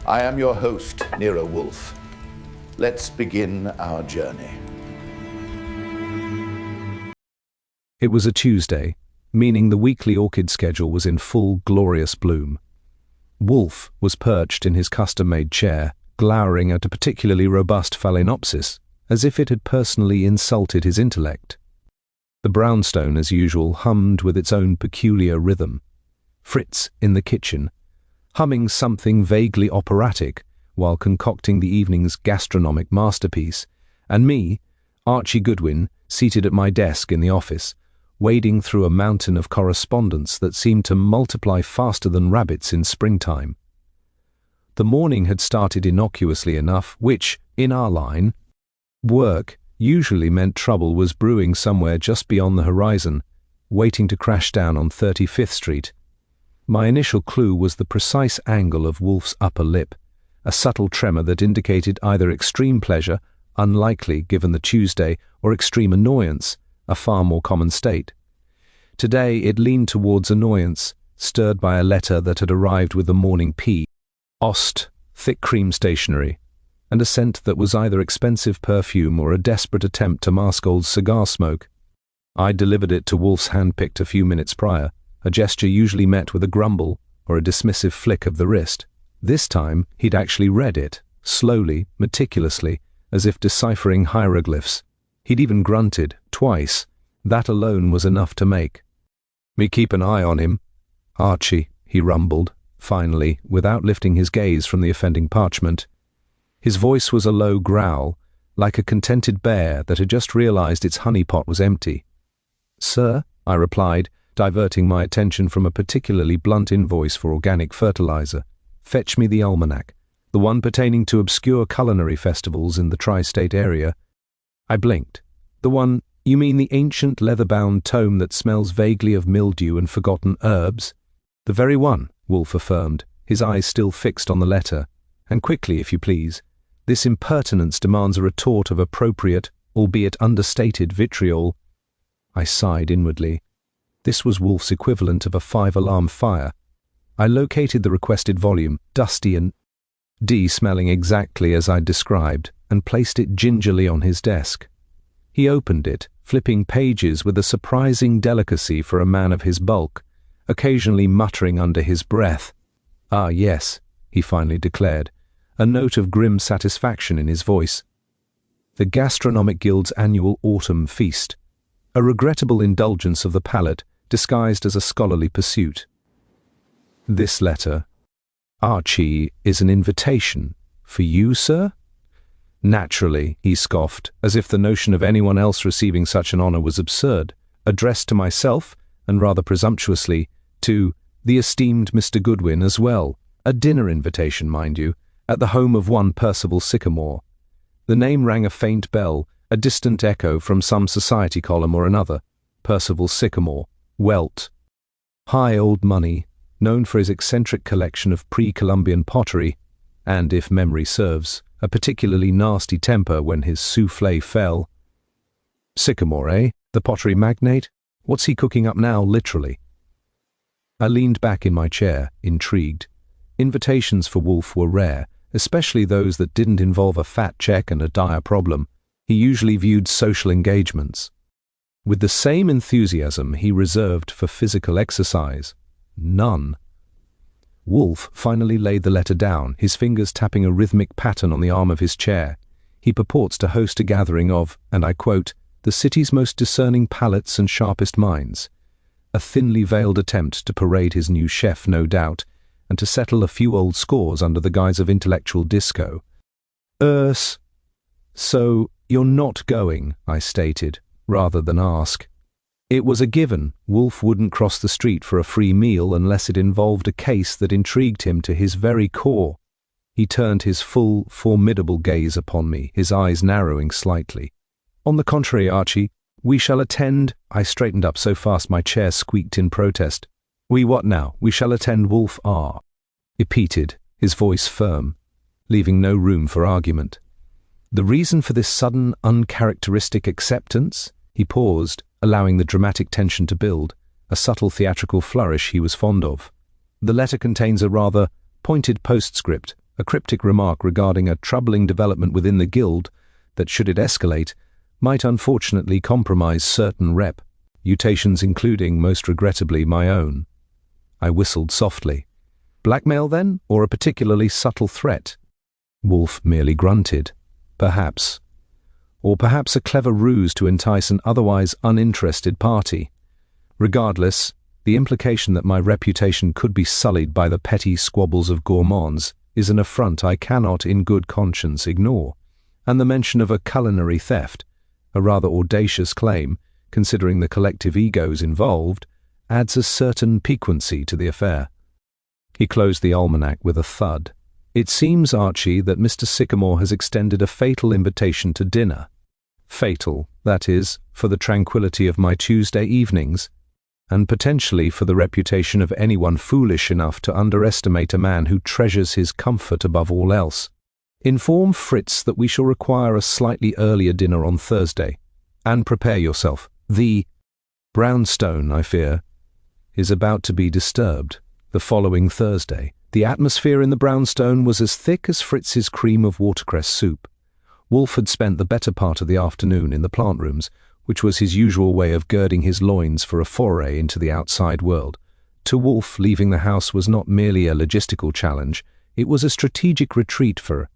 I am your host, Nero Wolfe. Let's begin our journey. It was a Tuesday, meaning the weekly orchid schedule was in full glorious bloom. Wolfe was perched in his custom-made chair, glowering at a particularly robust phalaenopsis, as if it had personally insulted his intellect. The brownstone, as usual, hummed with its own peculiar rhythm. Fritz, in the kitchen, humming something vaguely operatic while concocting the evening's gastronomic masterpiece, and me, Archie Goodwin, seated at my desk in the office, wading through a mountain of correspondence that seemed to multiply faster than rabbits in springtime. The morning had started innocuously enough, which, in our line, work usually meant trouble was brewing somewhere just beyond the horizon, waiting to crash down on 35th Street. My initial clue was the precise angle of Wolfe's upper lip, a subtle tremor that indicated either extreme pleasure, unlikely given the Tuesday, or extreme annoyance, a far more common state. Today it leaned towards annoyance, stirred by a letter that had arrived with the morning pea, Ost, thick cream stationery, and a scent that was either expensive perfume or a desperate attempt to mask old cigar smoke. I delivered it to Wolfe's hand-picked a few minutes prior, a gesture usually met with a grumble or a dismissive flick of the wrist. This time he'd actually read it, slowly, meticulously, as if deciphering hieroglyphs. He'd even grunted, twice. That alone was enough to make me keep an eye on him. Archie, he rumbled, finally, without lifting his gaze from the offending parchment. His voice was a low growl, like a contented bear that had just realized its honey pot was empty. "Sir," I replied, diverting my attention from a particularly blunt invoice for organic fertilizer. "Fetch me the almanac, the one pertaining to obscure culinary festivals in the tri-state area." I blinked. "The one, you mean the ancient leather-bound tome that smells vaguely of mildew and forgotten herbs?" "The very one," Wolfe affirmed, his eyes still fixed on the letter. "And quickly, if you please. This impertinence demands a retort of appropriate, albeit understated, vitriol." I sighed inwardly. This was Wolfe's equivalent of a 5-alarm fire. I located the requested volume, dusty and smelling exactly as I'd described, and placed it gingerly on his desk. He opened it, flipping pages with a surprising delicacy for a man of his bulk, occasionally muttering under his breath. "Ah, yes," he finally declared, a note of grim satisfaction in his voice. "The Gastronomic Guild's annual autumn feast, a regrettable indulgence of the palate disguised as a scholarly pursuit. This letter, Archie, is an invitation for you, sir?" "Naturally," he scoffed, as if the notion of anyone else receiving such an honor was absurd, addressed to myself, and rather presumptuously, to the esteemed Mr. Goodwin as well. A dinner invitation, mind you, at the home of one Percival Sycamore. The name rang a faint bell, a distant echo from some society column or another. Percival Sycamore, Welt. High old money, known for his eccentric collection of pre-Columbian pottery, and, if memory serves, a particularly nasty temper when his soufflé fell. Sycamore, eh? The pottery magnate? What's he cooking up now, literally? I leaned back in my chair, intrigued. Invitations for Wolfe were rare, especially those that didn't involve a fat check and a dire problem. He usually viewed social engagements with the same enthusiasm he reserved for physical exercise. None. Wolfe finally laid the letter down, his fingers tapping a rhythmic pattern on the arm of his chair. He purports to host a gathering of, and I quote, "the city's most discerning palates and sharpest minds." A thinly veiled attempt to parade his new chef, no doubt, and to settle a few old scores under the guise of intellectual disco. So you're not going," I stated, rather than ask. It was a given. Wolfe wouldn't cross the street for a free meal unless it involved a case that intrigued him to his very core. He turned his full, formidable gaze upon me, his eyes narrowing slightly. "On the contrary, Archie, we shall attend—" I straightened up so fast my chair squeaked in protest. "We what now? We shall attend Wolfe R," repeated, his voice firm, leaving no room for argument. "The reason for this sudden, uncharacteristic acceptance?" He paused, allowing the dramatic tension to build, a subtle theatrical flourish he was fond of. "The letter contains a rather pointed postscript, a cryptic remark regarding a troubling development within the guild that, should it escalate, might unfortunately compromise certain reputations, including, most regrettably, my own. I whistled softly. Blackmail, then, or a particularly subtle threat? Wolfe merely grunted. Perhaps. Or perhaps a clever ruse to entice an otherwise uninterested party. Regardless, the implication that my reputation could be sullied by the petty squabbles of gourmands is an affront I cannot in good conscience ignore, and the mention of a culinary theft, a rather audacious claim, considering the collective egos involved, adds a certain piquancy to the affair. He closed the almanac with a thud. It seems, Archie, that Mr. Sycamore has extended a fatal invitation to dinner. Fatal, that is, for the tranquility of my Tuesday evenings, and potentially for the reputation of anyone foolish enough to underestimate a man who treasures his comfort above all else. Inform Fritz that we shall require a slightly earlier dinner on Thursday, and prepare yourself. The brownstone, I fear, is about to be disturbed the following Thursday. The atmosphere in the brownstone was as thick as Fritz's cream of watercress soup. Wolfe had spent the better part of the afternoon in the plant rooms, which was his usual way of girding his loins for a foray into the outside world. To Wolfe, leaving the house was not merely a logistical challenge, it was a strategic retreat for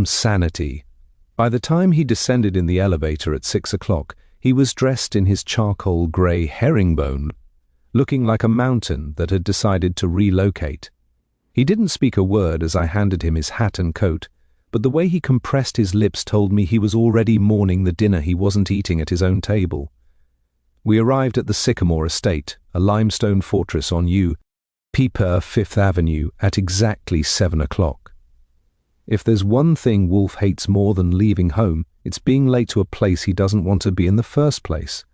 sanity. By the time he descended in the elevator at 6 o'clock, he was dressed in his charcoal grey herringbone, looking like a mountain that had decided to relocate. He didn't speak a word as I handed him his hat and coat, but the way he compressed his lips told me he was already mourning the dinner he wasn't eating at his own table. We arrived at the Sycamore estate, a limestone fortress on Pepper 5th Avenue, at exactly 7 o'clock. If there's one thing Wolfe hates more than leaving home, it's being late to a place he doesn't want to be in the first place.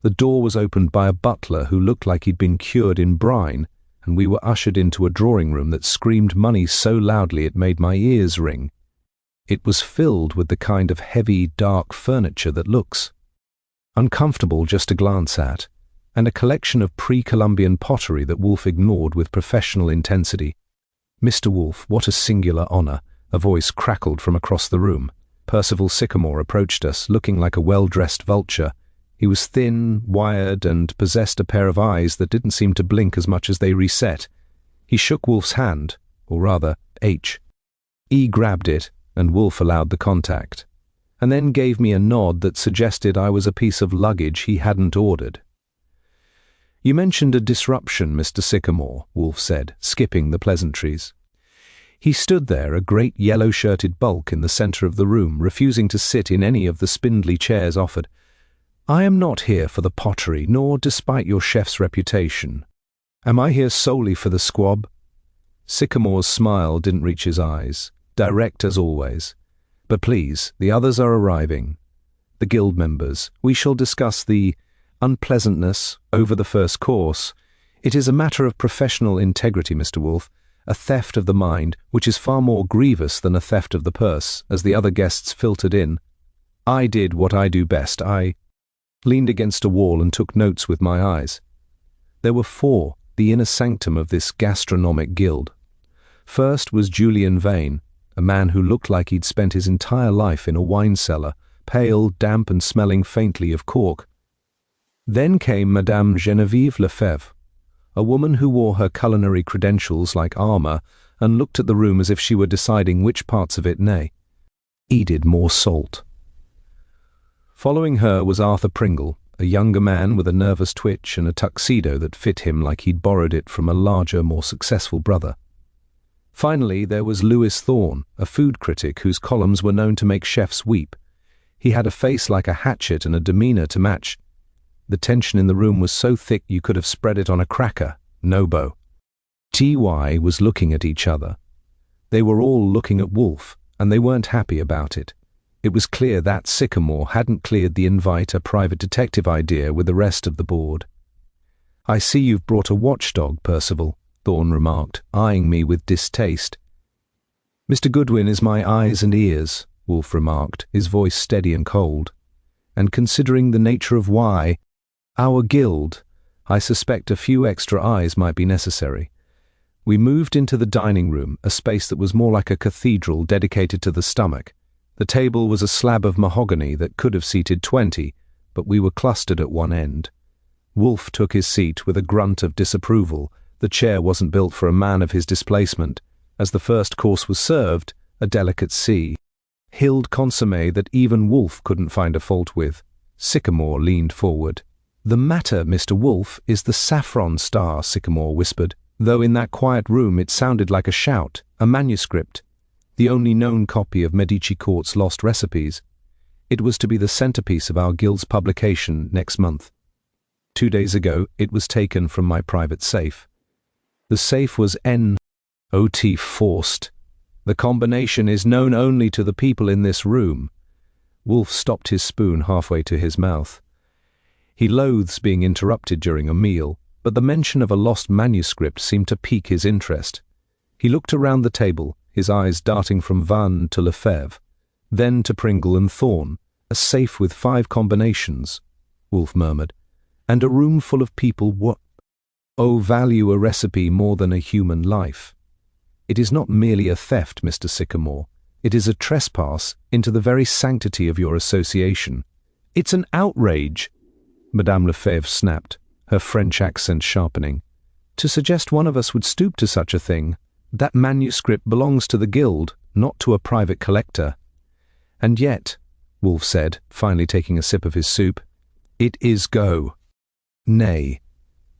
The door was opened by a butler who looked like he'd been cured in brine, and we were ushered into a drawing room that screamed money so loudly it made my ears ring. It was filled with the kind of heavy, dark furniture that looks uncomfortable just to glance at, and a collection of pre-Columbian pottery that Wolfe ignored with professional intensity. "Mr. Wolfe, what a singular honor," a voice crackled from across the room. Percival Sycamore approached us, looking like a well-dressed vulture. He was thin, wired, and possessed a pair of eyes that didn't seem to blink as much as they reset. He shook Wolfe's hand, or rather, E grabbed it, and Wolfe allowed the contact, and then gave me a nod that suggested I was a piece of luggage he hadn't ordered. "You mentioned a disruption, Mr. Sycamore," Wolfe said, skipping the pleasantries. He stood there, a great yellow-shirted bulk in the center of the room, refusing to sit in any of the spindly chairs offered. "I am not here for the pottery, nor despite your chef's reputation. Am I here solely for the squab?" Sycamore's smile didn't reach his eyes, direct as always. "But please, the others are arriving. The guild members. We shall discuss the unpleasantness over the first course. It is a matter of professional integrity, Mr. Wolfe, a theft of the mind, which is far more grievous than a theft of the purse." As the other guests filtered in, I did what I do best. I leaned against a wall and took notes with my eyes. There were four, the inner sanctum of this gastronomic guild. First was Julian Vane, a man who looked like he'd spent his entire life in a wine cellar, pale, damp, and smelling faintly of cork. Then came Madame Geneviève Lefebvre, a woman who wore her culinary credentials like armor and looked at the room as if she were deciding which parts of it needed more salt. Following her was Arthur Pringle, a younger man with a nervous twitch and a tuxedo that fit him like he'd borrowed it from a larger, more successful brother. Finally, there was Lewis Thorne, a food critic whose columns were known to make chefs weep. He had a face like a hatchet and a demeanor to match. The tension in the room was so thick you could have spread it on a cracker. Nobo. TY was looking at each other. They were all looking at Wolfe, and they weren't happy about it. It was clear that Sycamore hadn't cleared the invite a private detective idea with the rest of the board. "I see you've brought a watchdog, Percival," Thorne remarked, eyeing me with distaste. "Mr. Goodwin is my eyes and ears," Wolfe remarked, his voice steady and cold. "And considering the nature of our guild, I suspect a few extra eyes might be necessary. We moved into the dining room, a space that was more like a cathedral dedicated to the stomach. The table was a slab of mahogany that could have seated 20, but we were clustered at one end. Wolfe took his seat with a grunt of disapproval. The chair wasn't built for a man of his displacement. As the first course was served, a delicate sea-hilled consommé that even Wolfe couldn't find a fault with. Sycamore leaned forward. "The matter, Mr. Wolfe, is the saffron star," Sycamore whispered, though in that quiet room it sounded like a shout. "A manuscript, the only known copy of Medici Court's lost recipes. It was to be the centerpiece of our guild's publication next month. 2 days ago, it was taken from my private safe. The safe was N.O.T. forced. The combination is known only to the people in this room." Wolfe stopped his spoon halfway to his mouth. He loathes being interrupted during a meal, but the mention of a lost manuscript seemed to pique his interest. He looked around the table, his eyes darting from Vannes to Lefebvre, then to Pringle and Thorn. "A safe with 5 combinations," Wolfe murmured, "and a room full of people value a recipe more than a human life. It is not merely a theft, Mr. Sycamore. It is a trespass into the very sanctity of your association." "It's an outrage," Madame Lefebvre snapped, her French accent sharpening. "To suggest one of us would stoop to such a thing. That manuscript belongs to the guild, not to a private collector." "And yet," Wolfe said, finally taking a sip of his soup, "it is go." "Nay.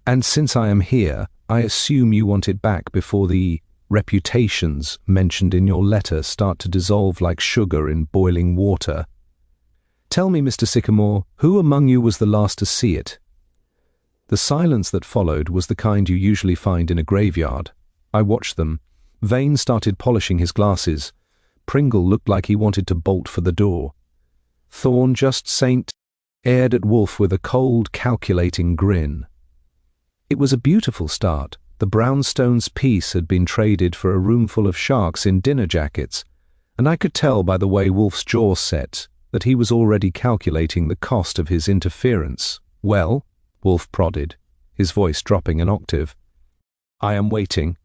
And since I am here, I assume you want it back before the reputations mentioned in your letter start to dissolve like sugar in boiling water. Tell me, Mr. Sycamore, who among you was the last to see it?" The silence that followed was the kind you usually find in a graveyard. I watched them. Vane started polishing his glasses. Pringle looked like he wanted to bolt for the door. Thorn just stared at Wolfe with a cold, calculating grin. It was a beautiful start. The brownstone's piece had been traded for a roomful of sharks in dinner jackets, and I could tell by the way Wolfe's jaw set that he was already calculating the cost of his interference. "Well," Wolfe prodded, his voice dropping an octave. "I am waiting.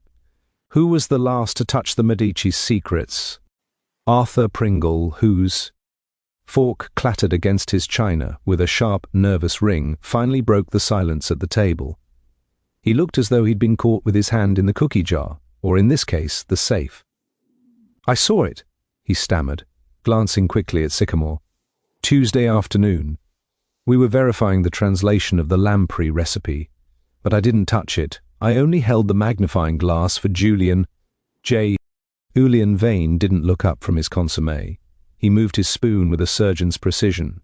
Who was the last to touch the Medici's secrets?" "Arthur Pringle, whose—" Fork clattered against his china with a sharp, nervous ring, finally broke the silence at the table. He looked as though he'd been caught with his hand in the cookie jar, or in this case, the safe. "I saw it," he stammered, glancing quickly at Sycamore. "Tuesday afternoon. We were verifying the translation of the lamprey recipe, but I didn't touch it. I only held the magnifying glass for Julian J. Julian Vane didn't look up from his consommé. He moved his spoon with a surgeon's precision.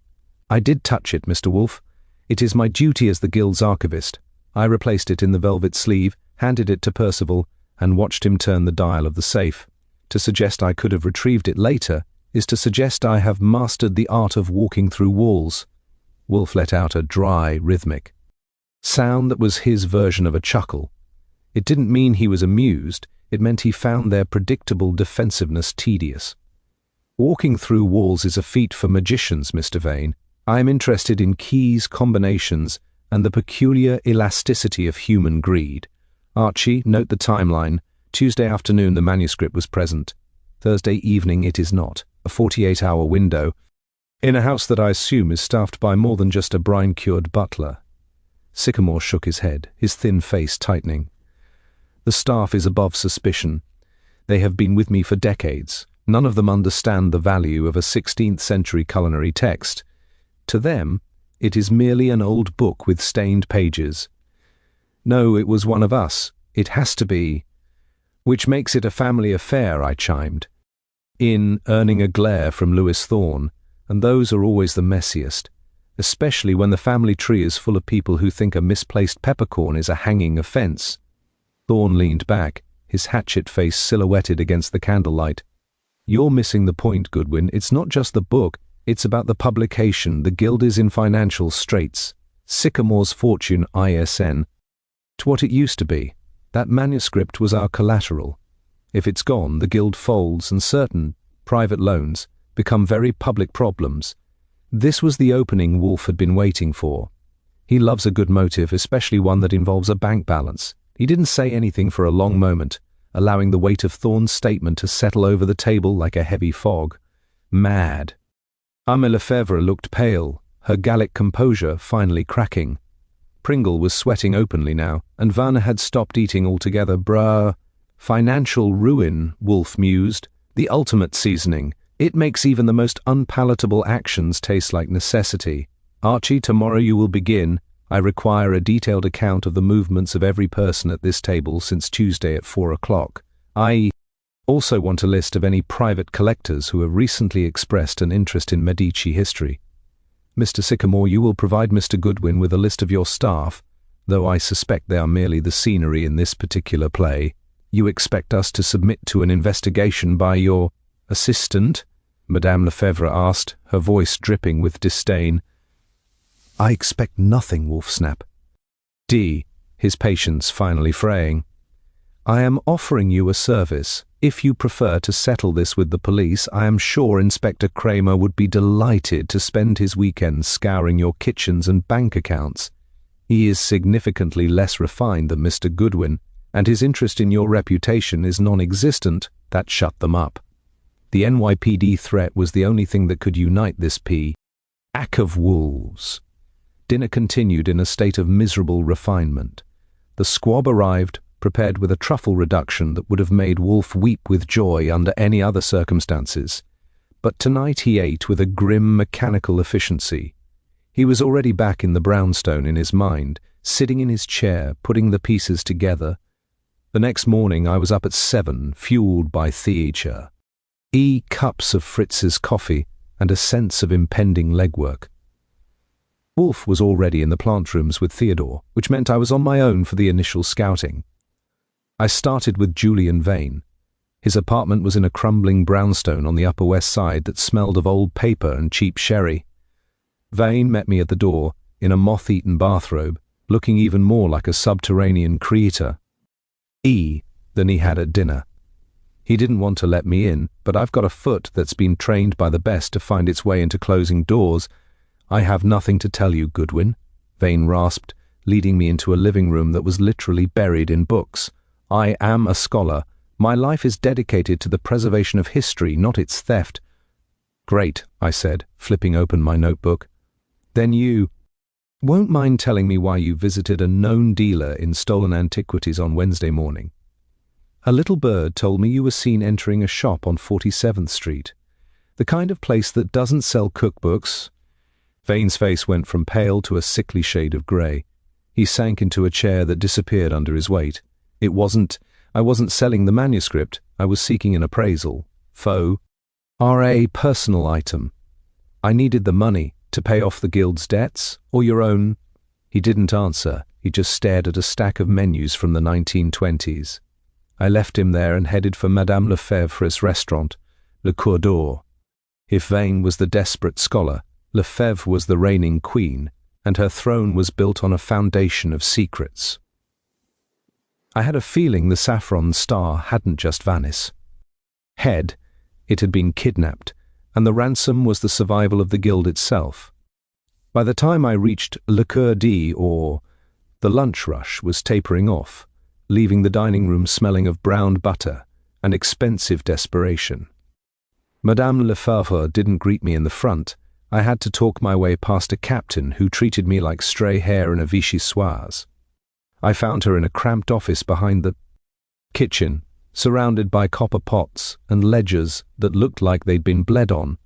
"I did touch it, Mr. Wolfe. It is my duty as the guild's archivist." I replaced it in the velvet sleeve, handed it to Percival, and watched him turn the dial of the safe. To suggest I could have retrieved it later is to suggest I have mastered the art of walking through walls. Wolfe let out a dry, rhythmic sound that was his version of a chuckle. It didn't mean he was amused, it meant he found their predictable defensiveness tedious. "Walking through walls is a feat for magicians, Mr. Vane. I am interested in keys, combinations, and the peculiar elasticity of human greed. Archie, note the timeline. Tuesday afternoon the manuscript was present. Thursday evening it is not. A 48-hour window. In a house that I assume is staffed by more than just a brine-cured butler." Sycamore shook his head, his thin face tightening. "The staff is above suspicion. They have been with me for decades. None of them understand the value of a 16th-century culinary text. To them, it is merely an old book with stained pages. No, it was one of us. It has to be. Which makes it a family affair," I chimed in, earning a glare from Lewis Thorn, and those are always the messiest, especially when the family tree is full of people who think a misplaced peppercorn is a hanging offense. Thorn leaned back, his hatchet face silhouetted against the candlelight. "You're missing the point, Goodwin. It's not just the book. It's about the publication. The guild is in financial straits. Sycamore's fortune ISN. To what it used to be. That manuscript was our collateral. If it's gone, the guild folds and certain private loans become very public problems. This was the opening Wolfe had been waiting for. He loves a good motive, especially one that involves a bank balance. He didn't say anything for a long moment, allowing the weight of Thorn's statement to settle over the table like a heavy fog. Mad. Armée Lefebvre looked pale, her Gallic composure finally cracking. Pringle was sweating openly now, and Vanna had stopped eating altogether. Financial ruin, Wolfe mused. The ultimate seasoning. It makes even the most unpalatable actions taste like necessity. Archie, tomorrow you will begin. I require a detailed account of the movements of every person at this table since Tuesday at 4 o'clock. I also want a list of any private collectors who have recently expressed an interest in Medici history. Mr. Sycamore, you will provide Mr. Goodwin with a list of your staff, though I suspect they are merely the scenery in this particular play. You expect us to submit to an investigation by your assistant? Madame Lefebvre asked, her voice dripping with disdain. I expect nothing, Wolfe snapped. His patience finally fraying. I am offering you a service. If you prefer to settle this with the police, I am sure Inspector Cramer would be delighted to spend his weekends scouring your kitchens and bank accounts. He is significantly less refined than Mr. Goodwin, and his interest in your reputation is non-existent. That shut them up. The NYPD threat was the only thing that could unite this pack of wolves. Dinner continued in a state of miserable refinement. The squab arrived, prepared with a truffle reduction that would have made Wolfe weep with joy under any other circumstances. But tonight he ate with a grim mechanical efficiency. He was already back in the brownstone in his mind, sitting in his chair, putting the pieces together. The next morning I was up at 7, fueled by theatre. Cups of Fritz's coffee and a sense of impending legwork. Wolfe was already in the plant rooms with Theodore, which meant I was on my own for the initial scouting. I started with Julian Vane. His apartment was in a crumbling brownstone on the Upper West Side that smelled of old paper and cheap sherry. Vane met me at the door, in a moth-eaten bathrobe, looking even more like a subterranean creator than he had at dinner. He didn't want to let me in, but I've got a foot that's been trained by the best to find its way into closing doors. I have nothing to tell you, Goodwin, Vane rasped, leading me into a living room that was literally buried in books. I am a scholar. My life is dedicated to the preservation of history, not its theft. Great, I said, flipping open my notebook. Then you won't mind telling me why you visited a known dealer in stolen antiquities on Wednesday morning. A little bird told me you were seen entering a shop on 47th Street. The kind of place that doesn't sell cookbooks. Vane's face went from pale to a sickly shade of grey. He sank into a chair that disappeared under his weight. I wasn't selling the manuscript. I was seeking an appraisal. A personal item. I needed the money to pay off the guild's debts, or your own. He didn't answer. He just stared at a stack of menus from the 1920s. I left him there and headed for Madame Lefebvre's restaurant, Le Coeur d'Or. If Vane was the desperate scholar, Lefebvre was the reigning queen, and her throne was built on a foundation of secrets. I had a feeling the saffron star hadn't just vanished. It had been kidnapped, and the ransom was the survival of the guild itself. By the time I reached Le Coeur d'Or, the lunch rush was tapering off, leaving the dining room smelling of browned butter and expensive desperation. Madame Lefebvre didn't greet me in the front. I had to talk my way past a captain who treated me like stray hair in a vichyssoise. I found her in a cramped office behind the kitchen, surrounded by copper pots and ledgers that looked like they'd been bled on.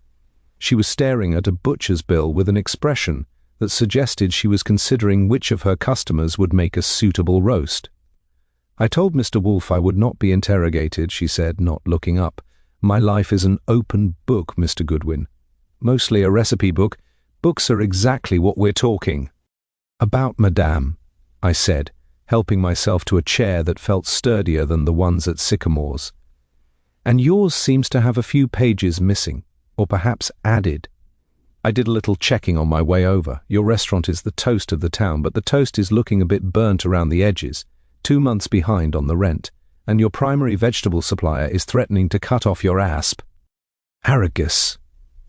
She was staring at a butcher's bill with an expression that suggested she was considering which of her customers would make a suitable roast. I told Mr. Wolfe I would not be interrogated, she said, not looking up. My life is an open book, Mr. Goodwin. Mostly a recipe book. Books are exactly what we're talking about, madame, I said, helping myself to a chair that felt sturdier than the ones at Sycamore's. And yours seems to have a few pages missing, or perhaps added. I did a little checking on my way over. Your restaurant is the toast of the town, but the toast is looking a bit burnt around the edges, 2 months behind on the rent, and your primary vegetable supplier is threatening to cut off your asp. Argus.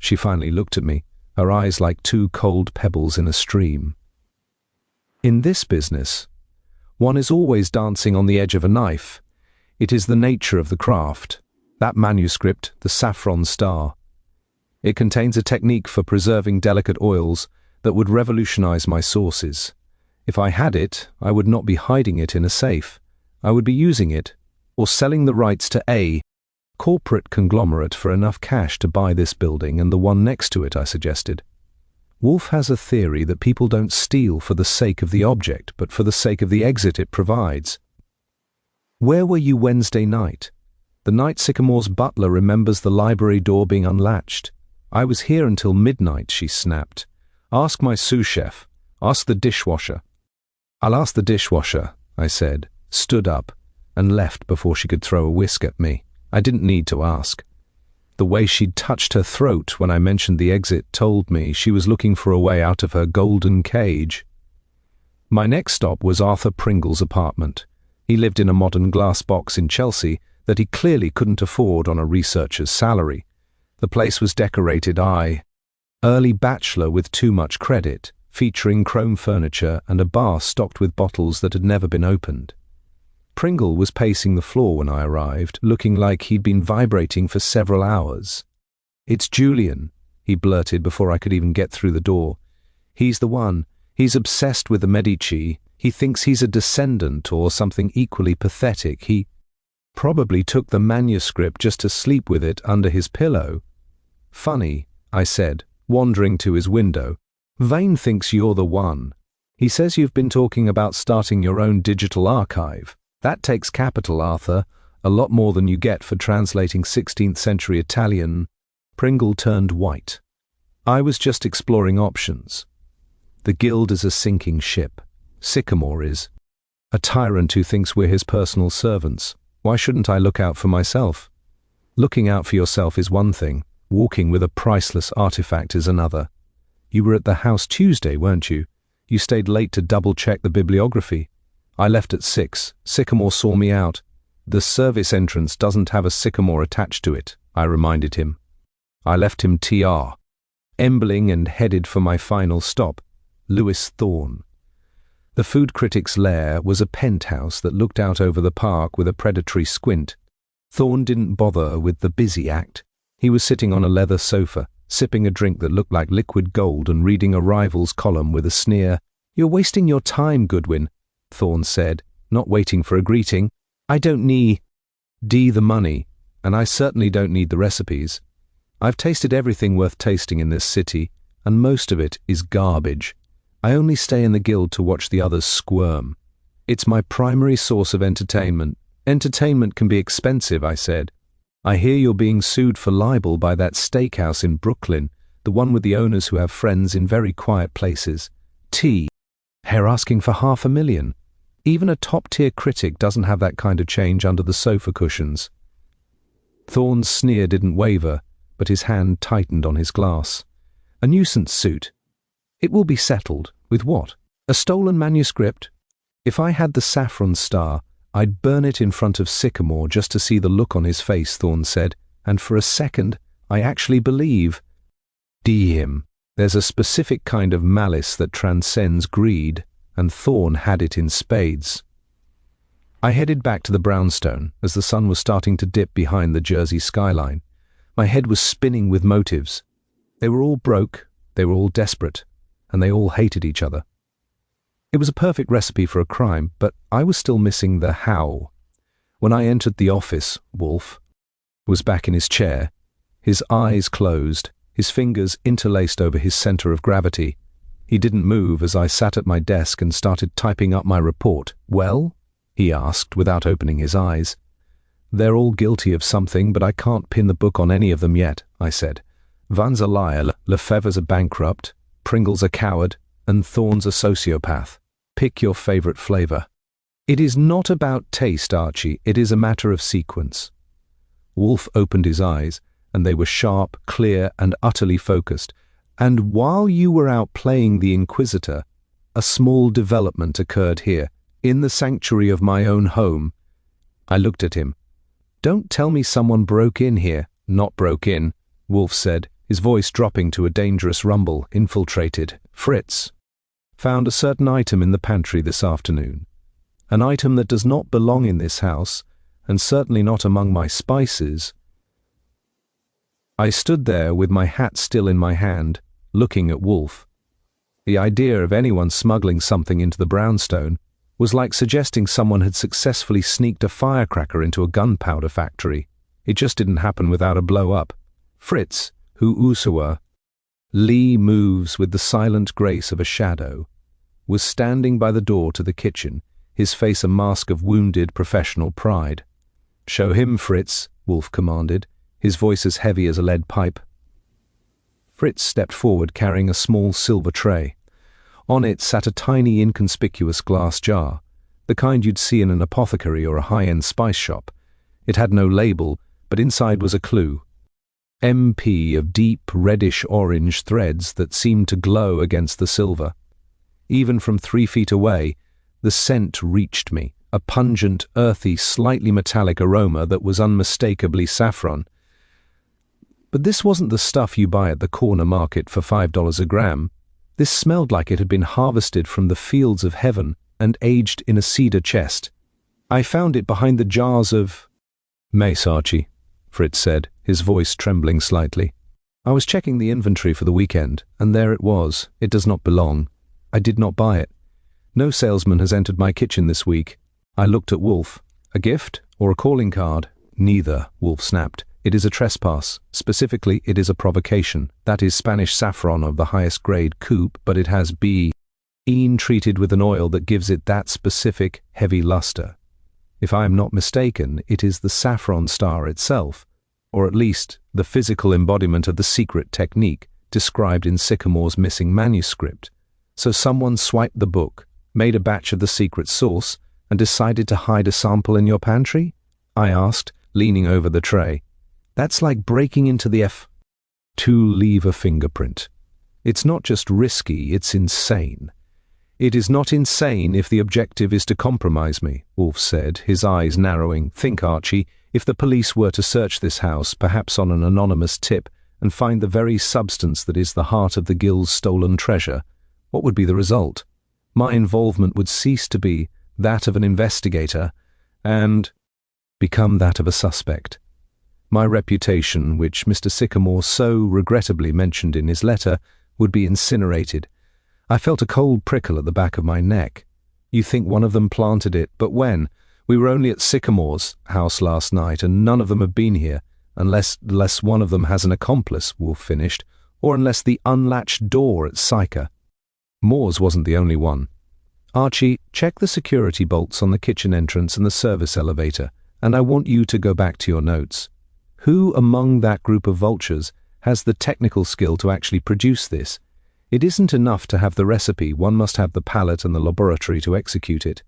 She finally looked at me, her eyes like 2 cold pebbles in a stream. In this business, One is always dancing on the edge of a knife. It is the nature of the craft. That manuscript, the Saffron Star. It contains a technique for preserving delicate oils that would revolutionize my sources. If I had it, I would not be hiding it in a safe. I would be using it, or selling the rights to a corporate conglomerate for enough cash to buy this building and the one next to it, I suggested. Wolfe has a theory that people don't steal for the sake of the object, but for the sake of the exit it provides. Where were you Wednesday night? The night Sycamore's butler remembers the library door being unlatched. I was here until midnight, she snapped. Ask my sous chef. Ask the dishwasher. I'll ask the dishwasher, I said, stood up, and left before she could throw a whisk at me. I didn't need to ask. The way she'd touched her throat when I mentioned the exit told me she was looking for a way out of her golden cage. My next stop was Arthur Pringle's apartment. He lived in a modern glass box in Chelsea that he clearly couldn't afford on a researcher's salary. The place was decorated early bachelor with too much credit, featuring chrome furniture and a bar stocked with bottles that had never been opened. Pringle was pacing the floor when I arrived, looking like he'd been vibrating for several hours. "It's Julian," he blurted before I could even get through the door. "He's the one. He's obsessed with the Medici. He thinks he's a descendant or something equally pathetic. He probably took the manuscript just to sleep with it under his pillow." "Funny," I said, wandering to his window. "Vane thinks you're the one. He says you've been talking about starting your own digital archive. That takes capital, Arthur, a lot more than you get for translating 16th century Italian." Pringle turned white. "I was just exploring options. The guild is a sinking ship. Sycamore is. A tyrant who thinks we're his personal servants. Why shouldn't I look out for myself? Looking out for yourself is one thing. Walking with a priceless artifact is another. You were at the house Tuesday, weren't you? You stayed late to double-check the bibliography. I left at 6. Sycamore saw me out. The service entrance doesn't have a sycamore attached to it, I reminded him. I left him TR, embling and headed for my final stop, Lewis Thorne. The food critic's lair was a penthouse that looked out over the park with a predatory squint. Thorne didn't bother with the busy act. He was sitting on a leather sofa, sipping a drink that looked like liquid gold and reading a rival's column with a sneer. "You're wasting your time, Goodwin," Thorne said, not waiting for a greeting. "I don't need the money, and I certainly don't need the recipes. I've tasted everything worth tasting in this city, and most of it is garbage. I only stay in the guild to watch the others squirm. It's my primary source of entertainment. Entertainment can be expensive," I said. "I hear you're being sued for libel by that steakhouse in Brooklyn, the one with the owners who have friends in very quiet places. They're asking for $500,000. Even a top-tier critic doesn't have that kind of change under the sofa cushions." Thorne's sneer didn't waver, but his hand tightened on his glass. "A nuisance suit. It will be settled. With what? A stolen manuscript? If I had the Saffron Star, I'd burn it in front of Sycamore just to see the look on his face," Thorne said, "and for a second, I actually believe him. There's a specific kind of malice that transcends greed, and Thorne had it in spades." I headed back to the brownstone as the sun was starting to dip behind the Jersey skyline. My head was spinning with motives. They were all broke, they were all desperate, and they all hated each other. It was a perfect recipe for a crime, but I was still missing the how. When I entered the office, Wolfe was back in his chair, his eyes closed, his fingers interlaced over his center of gravity. He didn't move as I sat at my desk and started typing up my report. "Well?" he asked without opening his eyes. "They're all guilty of something, but I can't pin the book on any of them yet," I said. "Van's a liar, Lefebvre's a bankrupt, Pringle's a coward, and Thorne's a sociopath. Pick your favorite flavor." "It is not about taste, Archie. It is a matter of sequence." Wolfe opened his eyes, and they were sharp, clear, and utterly focused. "And while you were out playing the Inquisitor, a small development occurred here, in the sanctuary of my own home." I looked at him. "Don't tell me someone broke in here." "Not broke in," Wolfe said, his voice dropping to a dangerous rumble. "Infiltrated. Fritz found a certain item in the pantry this afternoon. an item that does not belong in this house, and certainly not among my spices. I stood there with my hat still in my hand, looking at Wolfe. The idea of anyone smuggling something into the brownstone was like suggesting someone had successfully sneaked a firecracker into a gunpowder factory. It just didn't happen without a blow-up. Fritz, who Usawa, Lee moves with the silent grace of a shadow, was standing by the door to the kitchen, his face a mask of wounded professional pride. "Show him, Fritz," Wolfe commanded, his voice as heavy as a lead pipe. Fritz stepped forward carrying a small silver tray. On it sat a tiny inconspicuous glass jar, the kind you'd see in an apothecary or a high-end spice shop. It had no label, but inside was a clue. MP of deep reddish-orange threads that seemed to glow against the silver. Even from 3 feet away, the scent reached me, a pungent, earthy, slightly metallic aroma that was unmistakably saffron. But this wasn't the stuff you buy at the corner market for $5 a gram. This smelled like it had been harvested from the fields of heaven and aged in a cedar chest. I found it behind the jars of mace, Archie, Fritz said, his voice trembling slightly. I was checking the inventory for the weekend, and there it was. It does not belong. I did not buy it. No salesman has entered my kitchen this week. I looked at Wolfe. A gift or a calling card? Neither, Wolfe snapped. It is a trespass. Specifically, it is a provocation. That is Spanish saffron of the highest grade coupe, but it has been treated with an oil that gives it that specific, heavy luster. If I am not mistaken, it is the saffron star itself, or at least the physical embodiment of the secret technique described in Sycamore's missing manuscript. So someone swiped the book, made a batch of the secret sauce, and decided to hide a sample in your pantry? I asked, leaning over the tray. That's like breaking into the to leave a fingerprint. It's not just risky, it's insane. It is not insane if the objective is to compromise me, Wolfe said, his eyes narrowing. Think, Archie, if the police were to search this house, perhaps on an anonymous tip, and find the very substance that is the heart of the guild's stolen treasure, what would be the result? My involvement would cease to be that of an investigator and become that of a suspect. My reputation, which Mr. Sycamore so regrettably mentioned in his letter, would be incinerated. I felt a cold prickle at the back of my neck. You think one of them planted it, but when? We were only at Sycamore's house last night, and none of them have been here, unless one of them has an accomplice, Wolfe finished, or unless the unlatched door at Syca. Moore's wasn't the only one. Archie, check the security bolts on the kitchen entrance and the service elevator, and I want you to go back to your notes. Who among that group of vultures has the technical skill to actually produce this? It isn't enough to have the recipe, one must have the palate and the laboratory to execute it.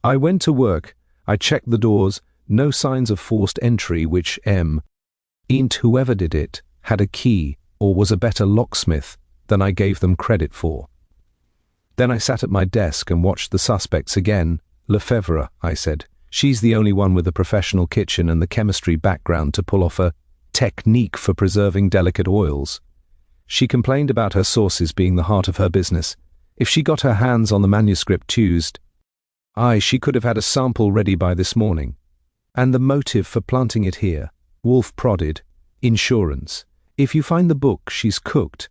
I went to work. I checked the doors, no signs of forced entry, which whoever did it had a key or was a better locksmith than I gave them credit for. Then I sat at my desk and watched the suspects again. Lefebvre, I said. She's the only one with a professional kitchen and the chemistry background to pull off a technique for preserving delicate oils. She complained about her sauces being the heart of her business. If she got her hands on the manuscript Tuesday, she could have had a sample ready by this morning. And the motive for planting it here, Wolfe prodded, insurance. If you find the book, she's cooked.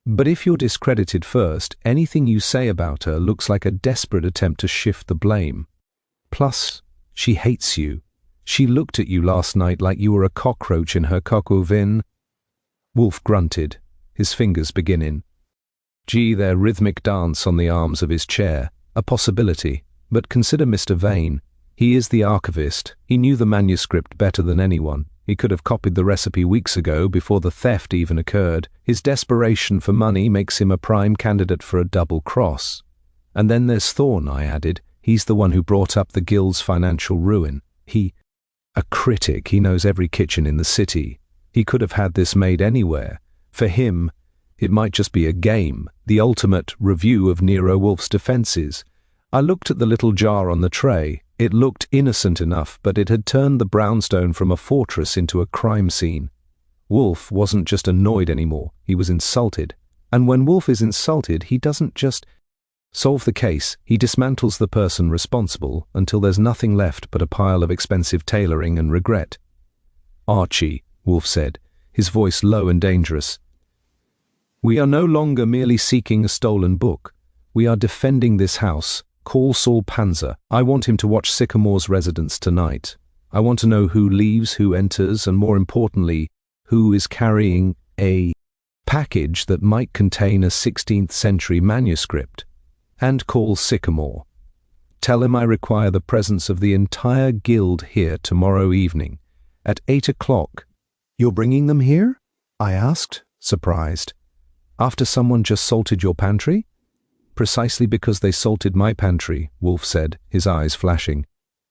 But if you're discredited first, anything you say about her looks like a desperate attempt to shift the blame. Plus, she hates you. She looked at you last night like you were a cockroach in her coq au vin. Wolfe grunted, his fingers beginning. Gee, their rhythmic dance on the arms of his chair. A possibility, but consider Mr. Vane. He is the archivist. He knew the manuscript better than anyone. He could have copied the recipe weeks ago before the theft even occurred. His desperation for money makes him a prime candidate for a double cross. And then there's Thorne, I added. He's the one who brought up the guild's financial ruin. A critic, he knows every kitchen in the city. He could have had this made anywhere. For him, it might just be a game, the ultimate review of Nero Wolfe's defenses. I looked at the little jar on the tray. It looked innocent enough, but it had turned the brownstone from a fortress into a crime scene. Wolfe wasn't just annoyed anymore, he was insulted. And when Wolfe is insulted, he doesn't just Solve the case, he dismantles the person responsible until there's nothing left but a pile of expensive tailoring and regret. Archie, Wolfe said, his voice low and dangerous. We are no longer merely seeking a stolen book. We are defending this house. Call Saul Panzer. I want him to watch Sycamore's residence tonight. I want to know who leaves, who enters, and more importantly, who is carrying a package that might contain a 16th century manuscript. And call Sycamore. Tell him I require the presence of the entire guild here tomorrow evening, at 8 o'clock. You're bringing them here? I asked, surprised. After someone just salted your pantry? Precisely because they salted my pantry, Wolfe said, his eyes flashing.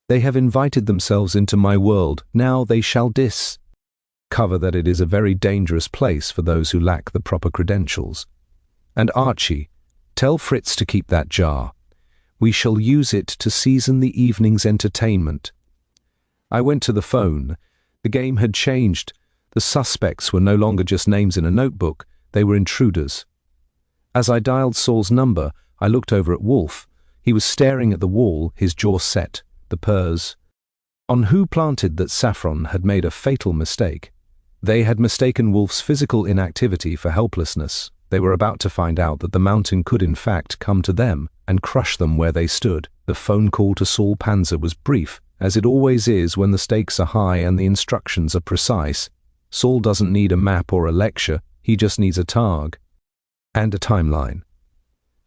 They have invited themselves into my world. Now they shall discover that it is a very dangerous place for those who lack the proper credentials. And Archie, tell Fritz to keep that jar. We shall use it to season the evening's entertainment. I went to the phone. The game had changed. The suspects were no longer just names in a notebook. They were intruders. As I dialed Saul's number, I looked over at Wolfe. He was staring at the wall, his jaw set, the purrs. On who planted that Saffron had made a fatal mistake. They had mistaken Wolfe's physical inactivity for helplessness. They were about to find out that the mountain could in fact come to them and crush them where they stood. The phone call to Saul Panzer was brief, as it always is when the stakes are high and the instructions are precise. Saul doesn't need a map or a lecture, he just needs a targ. And a timeline.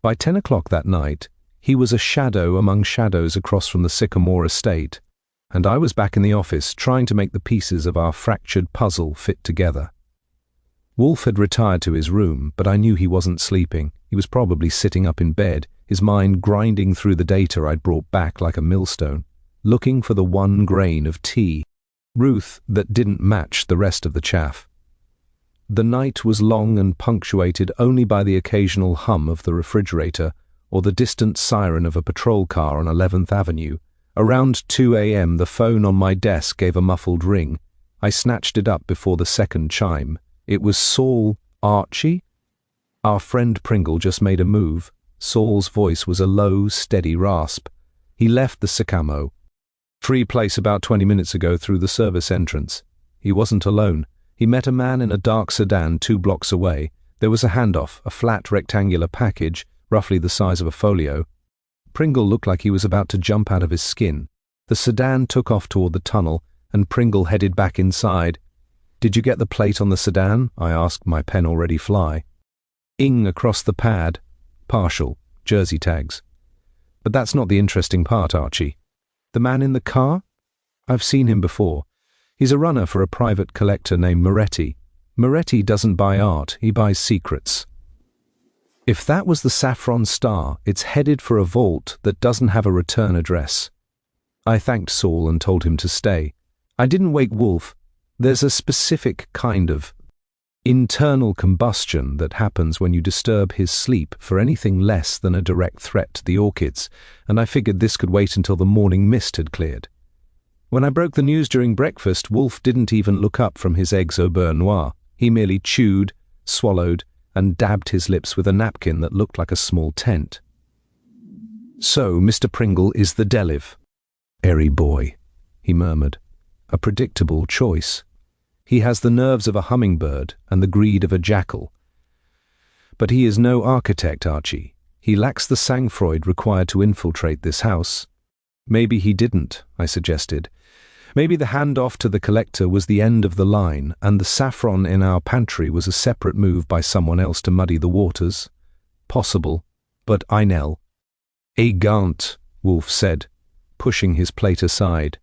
By 10 o'clock that night, he was a shadow among shadows across from the Sycamore estate, and I was back in the office trying to make the pieces of our fractured puzzle fit together. Wolfe had retired to his room, but I knew he wasn't sleeping. He was probably sitting up in bed, his mind grinding through the data I'd brought back like a millstone, looking for the one grain of tea, Ruth, that didn't match the rest of the chaff. The night was long and punctuated only by the occasional hum of the refrigerator or the distant siren of a patrol car on 11th Avenue. Around 2 a.m. the phone on my desk gave a muffled ring. I snatched it up before the second chime. It was Saul. Archie? Our friend Pringle just made a move. Saul's voice was a low, steady rasp. He left the Sycamore. Free place about 20 minutes ago through the service entrance. He wasn't alone. He met a man in a dark sedan 2 blocks away. There was a handoff, a flat rectangular package, roughly the size of a folio. Pringle looked like he was about to jump out of his skin. The sedan took off toward the tunnel, and Pringle headed back inside. Did you get the plate on the sedan? I asked, my pen already fly. Ing across the pad. Partial. Jersey tags. But that's not the interesting part, Archie. The man in the car? I've seen him before. He's a runner for a private collector named Moretti. Moretti doesn't buy art, he buys secrets. If that was the Saffron Star, it's headed for a vault that doesn't have a return address. I thanked Saul and told him to stay. I didn't wake Wolfe. There's a specific kind of internal combustion that happens when you disturb his sleep for anything less than a direct threat to the orchids, and I figured this could wait until the morning mist had cleared. When I broke the news during breakfast, Wolfe didn't even look up from his eggs au beurre noir. He merely chewed, swallowed, and dabbed his lips with a napkin that looked like a small tent. So, Mr. Pringle is the Deliv. Airy boy, he murmured. A predictable choice. He has the nerves of a hummingbird and the greed of a jackal. But he is no architect, Archie. He lacks the sang-froid required to infiltrate this house. Maybe he didn't, I suggested. Maybe the handoff to the collector was the end of the line, and the saffron in our pantry was a separate move by someone else to muddy the waters. Possible, but Einel. Egant, Wolfe said, pushing his plate aside.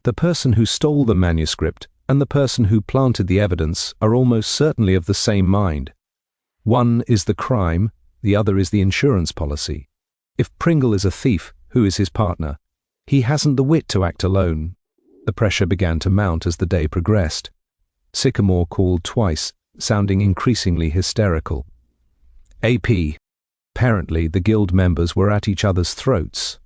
The person who stole the manuscript and the person who planted the evidence are almost certainly of the same mind. One is the crime, the other is the insurance policy. If Pringle is a thief, who is his partner? He hasn't the wit to act alone. The pressure began to mount as the day progressed. Sycamore called twice, sounding increasingly hysterical. AP. Apparently, the guild members were at each other's throats.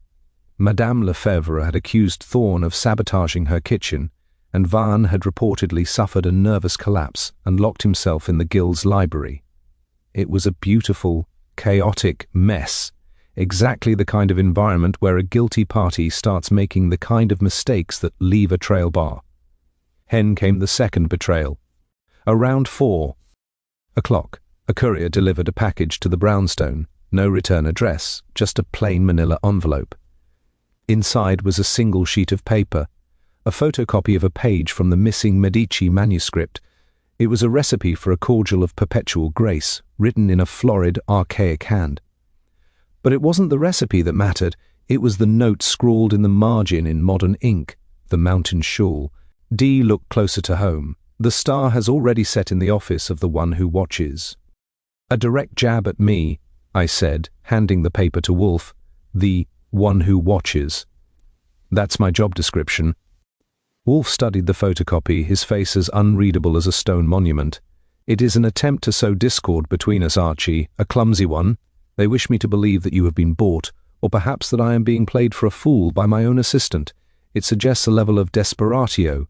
Madame Lefebvre had accused Thorne of sabotaging her kitchen, and Van had reportedly suffered a nervous collapse and locked himself in the guild's library. It was a beautiful, chaotic mess. exactly the kind of environment where a guilty party starts making the kind of mistakes that leave a trail bar. Then came the second betrayal. Around 4:00, a courier delivered a package to the brownstone. No return address, just a plain manila envelope. Inside was a single sheet of paper, a photocopy of a page from the missing Medici manuscript. It was a recipe for a cordial of perpetual grace, written in a florid, archaic hand. But it wasn't the recipe that mattered, it was the note scrawled in the margin in modern ink, the mountain shawl. D. looked closer to home. The star has already set in the office of the one who watches. A direct jab at me, I said, handing the paper to Wolfe. The one who watches. That's my job description. Wolfe studied the photocopy, his face as unreadable as a stone monument. It is an attempt to sow discord between us, Archie, a clumsy one. They wish me to believe that you have been bought, or perhaps that I am being played for a fool by my own assistant. It suggests a level of desperatio.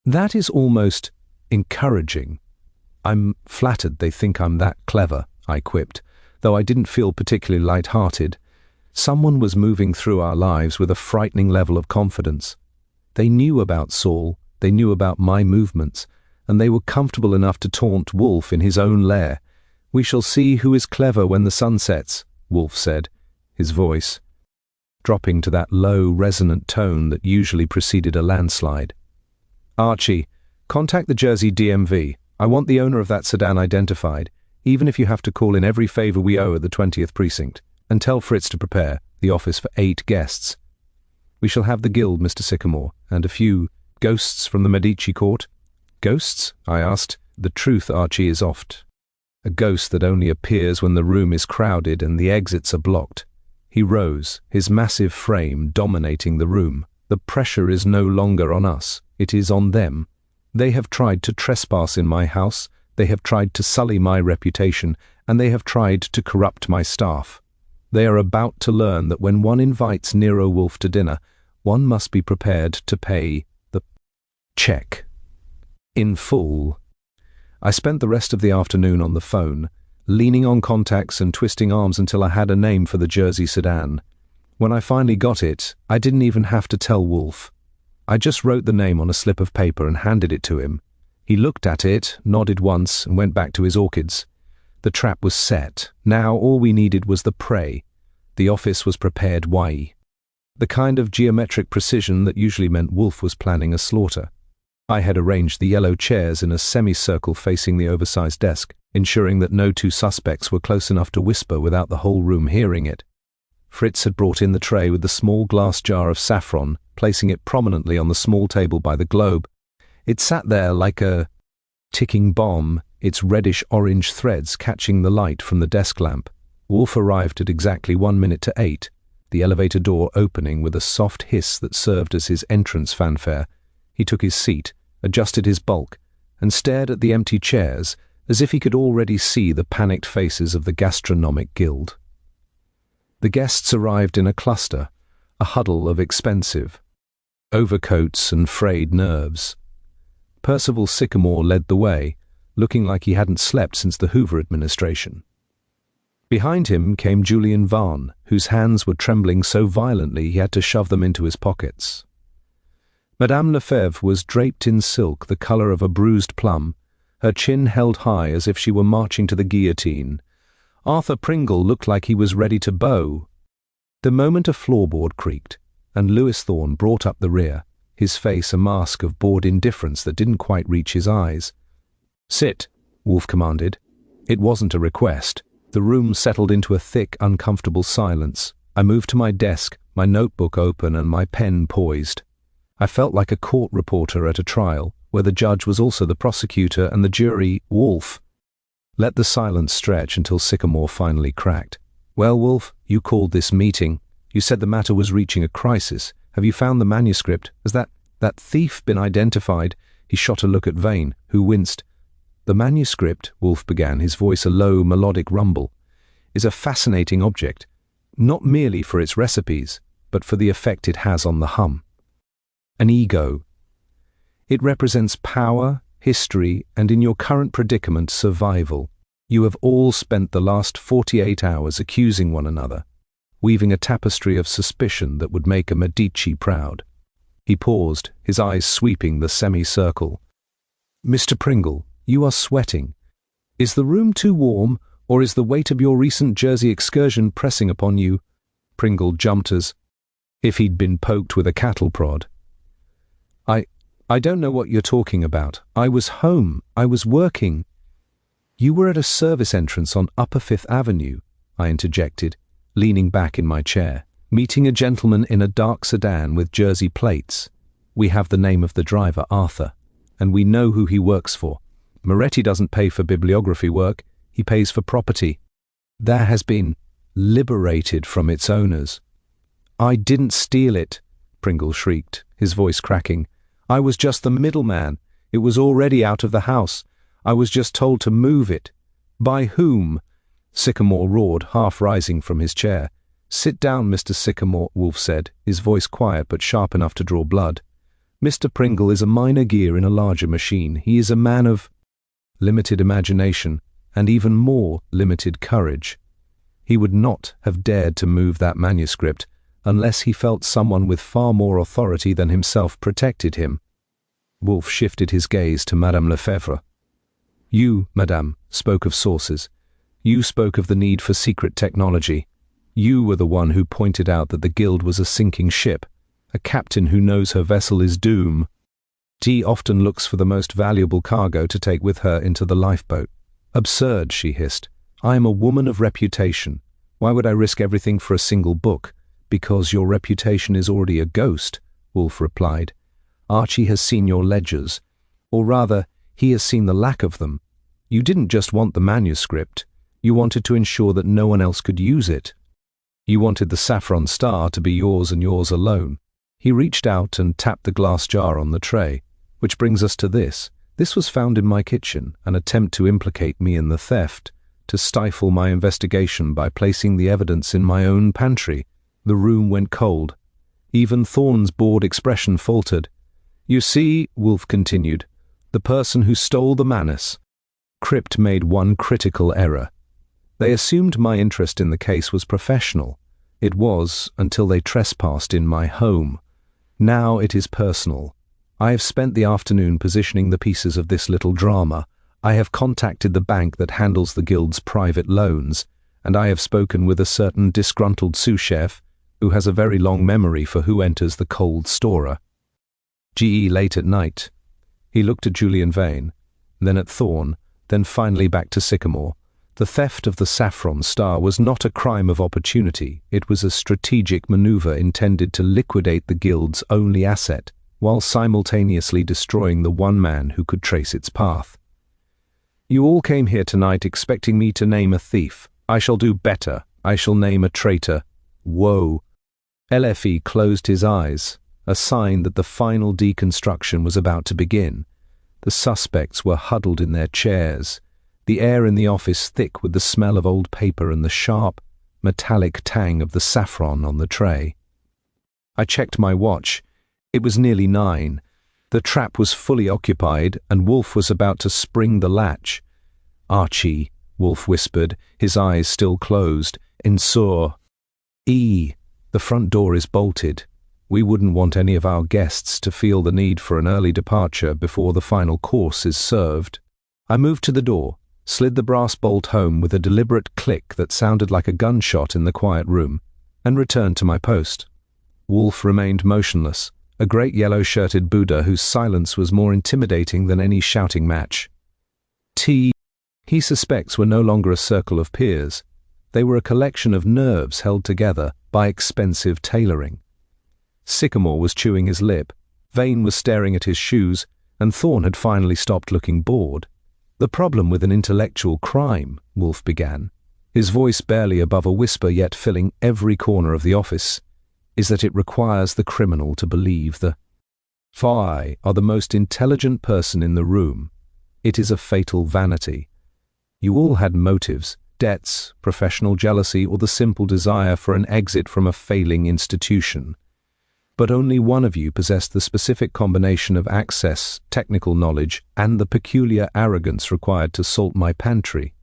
That is almost encouraging. I'm flattered they think I'm that clever, I quipped, though I didn't feel particularly light-hearted. Someone was moving through our lives with a frightening level of confidence. They knew about Saul, they knew about my movements, and they were comfortable enough to taunt Wolfe in his own lair. "We shall see who is clever when the sun sets," Wolfe said, his voice dropping to that low, resonant tone that usually preceded a landslide. "Archie, contact the Jersey DMV. I want the owner of that sedan identified, even if you have to call in every favor we owe at the 20th precinct, and tell Fritz to prepare the office for 8 guests. We shall have the guild, Mr. Sycamore, and a few ghosts from the Medici court." "Ghosts?" I asked. "The truth, Archie, is oft a ghost that only appears when the room is crowded and the exits are blocked." He rose, his massive frame dominating the room. "The pressure is no longer on us, it is on them. They have tried to trespass in my house, they have tried to sully my reputation, and they have tried to corrupt my staff. They are about to learn that when one invites Nero Wolfe to dinner, one must be prepared to pay the check in full." I spent the rest of the afternoon on the phone, leaning on contacts and twisting arms until I had a name for the Jersey sedan. When I finally got it, I didn't even have to tell Wolfe. I just wrote the name on a slip of paper and handed it to him. He looked at it, nodded once, and went back to his orchids. The trap was set. Now all we needed was the prey. The office was prepared the kind of geometric precision that usually meant Wolfe was planning a slaughter. I had arranged the yellow chairs in a semicircle facing the oversized desk, ensuring that no 2 suspects were close enough to whisper without the whole room hearing it. Fritz had brought in the tray with the small glass jar of saffron, placing it prominently on the small table by the globe. It sat there like a ticking bomb, its reddish-orange threads catching the light from the desk lamp. Wolfe arrived at exactly 1 minute to 8, the elevator door opening with a soft hiss that served as his entrance fanfare. He took his seat, adjusted his bulk, and stared at the empty chairs as if he could already see the panicked faces of the gastronomic guild. The guests arrived in a cluster, a huddle of expensive overcoats and frayed nerves. Percival Sycamore led the way, looking like he hadn't slept since the Hoover administration. Behind him came Julian Vaughn, whose hands were trembling so violently he had to shove them into his pockets. Madame Lefebvre was draped in silk the color of a bruised plum, her chin held high as if she were marching to the guillotine. Arthur Pringle looked like he was ready to bow. The moment a floorboard creaked, and Lewis Thorne brought up the rear, his face a mask of bored indifference that didn't quite reach his eyes. "Sit," Wolfe commanded. It wasn't a request. The room settled into a thick, uncomfortable silence. I moved to my desk, my notebook open and my pen poised. I felt like a court reporter at a trial, where the judge was also the prosecutor and the jury, Wolfe. Let the silence stretch until Sycamore finally cracked. "Well, Wolfe, you called this meeting. You said the matter was reaching a crisis. Have you found the manuscript? Has that thief been identified?" He shot a look at Vane, who winced. "The manuscript," Wolfe began, his voice a low, melodic rumble, "is a fascinating object, not merely for its recipes, but for the effect it has on the hum. An ego. It represents power, history, and in your current predicament, survival. You have all spent the last 48 hours accusing one another. weaving a tapestry of suspicion that would make a Medici proud. He paused, his eyes sweeping the semicircle. "Mr. Pringle, you are sweating. Is the room too warm, or is the weight of your recent Jersey excursion pressing upon you?" Pringle jumped as if he'd been poked with a cattle prod. I don't know what you're talking about. I was home. I was working." "You were at a service entrance on Upper Fifth Avenue," I interjected, leaning back in my chair, "meeting a gentleman in a dark sedan with Jersey plates. We have the name of the driver, Arthur, and we know who he works for. Moretti doesn't pay for bibliography work, he pays for property. That has been liberated from its owners." "I didn't steal it," Pringle shrieked, his voice cracking. "I was just the middleman. It was already out of the house. I was just told to move it." "By whom?" Sycamore roared, half rising from his chair. "Sit down, Mr. Sycamore," Wolfe said, his voice quiet but sharp enough to draw blood. "Mr. Pringle is a minor gear in a larger machine. He is a man of limited imagination and even more limited courage. He would not have dared to move that manuscript unless he felt someone with far more authority than himself protected him." Wolfe shifted his gaze to Madame Lefebvre. "You, Madame, spoke of sources. You spoke of the need for secret technology. You were the one who pointed out that the Guild was a sinking ship, a captain who knows her vessel is doom. She often looks for the most valuable cargo to take with her into the lifeboat." "Absurd," she hissed. "I am a woman of reputation. Why would I risk everything for a single book?" "Because your reputation is already a ghost," Wolfe replied. "Archie has seen your ledgers, or rather, he has seen the lack of them. You didn't just want the manuscript. You wanted to ensure that no one else could use it. You wanted the saffron star to be yours and yours alone." He reached out and tapped the glass jar on the tray. "Which brings us to this. This was found in my kitchen, an attempt to implicate me in the theft, to stifle my investigation by placing the evidence in my own pantry." The room went cold. Even Thorne's bored expression faltered. "You see," Wolfe continued, "the person who stole the manus." Crypt made one critical error. They assumed my interest in the case was professional. It was, until they trespassed in my home. Now it is personal. I have spent the afternoon positioning the pieces of this little drama. I have contacted the bank that handles the Guild's private loans, and I have spoken with a certain disgruntled sous chef who has a very long memory for who enters the cold storer. GE late at night. He looked at Julian Vane, then at Thorne, then finally back to Sycamore. The theft of the saffron star was not a crime of opportunity. It was a strategic maneuver intended to liquidate the Guild's only asset, while simultaneously destroying the one man who could trace its path. "You all came here tonight expecting me to name a thief. I shall do better. I shall name a traitor. Woe." LFE closed his eyes, a sign that the final deconstruction was about to begin. The suspects were huddled in their chairs, the air in the office thick with the smell of old paper and the sharp, metallic tang of the saffron on the tray. I checked my watch. It was nearly 9. The trap was fully occupied, and Wolfe was about to spring the latch. "Archie," Wolfe whispered, his eyes still closed. "Ensure. The front door is bolted. We wouldn't want any of our guests to feel the need for an early departure before the final course is served." I moved to the door, slid the brass bolt home with a deliberate click that sounded like a gunshot in the quiet room, and returned to my post. Wolfe remained motionless, a great yellow-shirted Buddha whose silence was more intimidating than any shouting match. He suspects were no longer a circle of peers. They were a collection of nerves held together by expensive tailoring. Sycamore was chewing his lip, Vane was staring at his shoes, and Thorne had finally stopped looking bored. "The problem with an intellectual crime," Wolfe began, his voice barely above a whisper yet filling every corner of the office, "is that it requires the criminal to believe the I are the most intelligent person in the room. It is a fatal vanity. You all had motives, debts, professional jealousy, or the simple desire for an exit from a failing institution. But only one of you possessed the specific combination of access, technical knowledge, and the peculiar arrogance required to salt my pantry."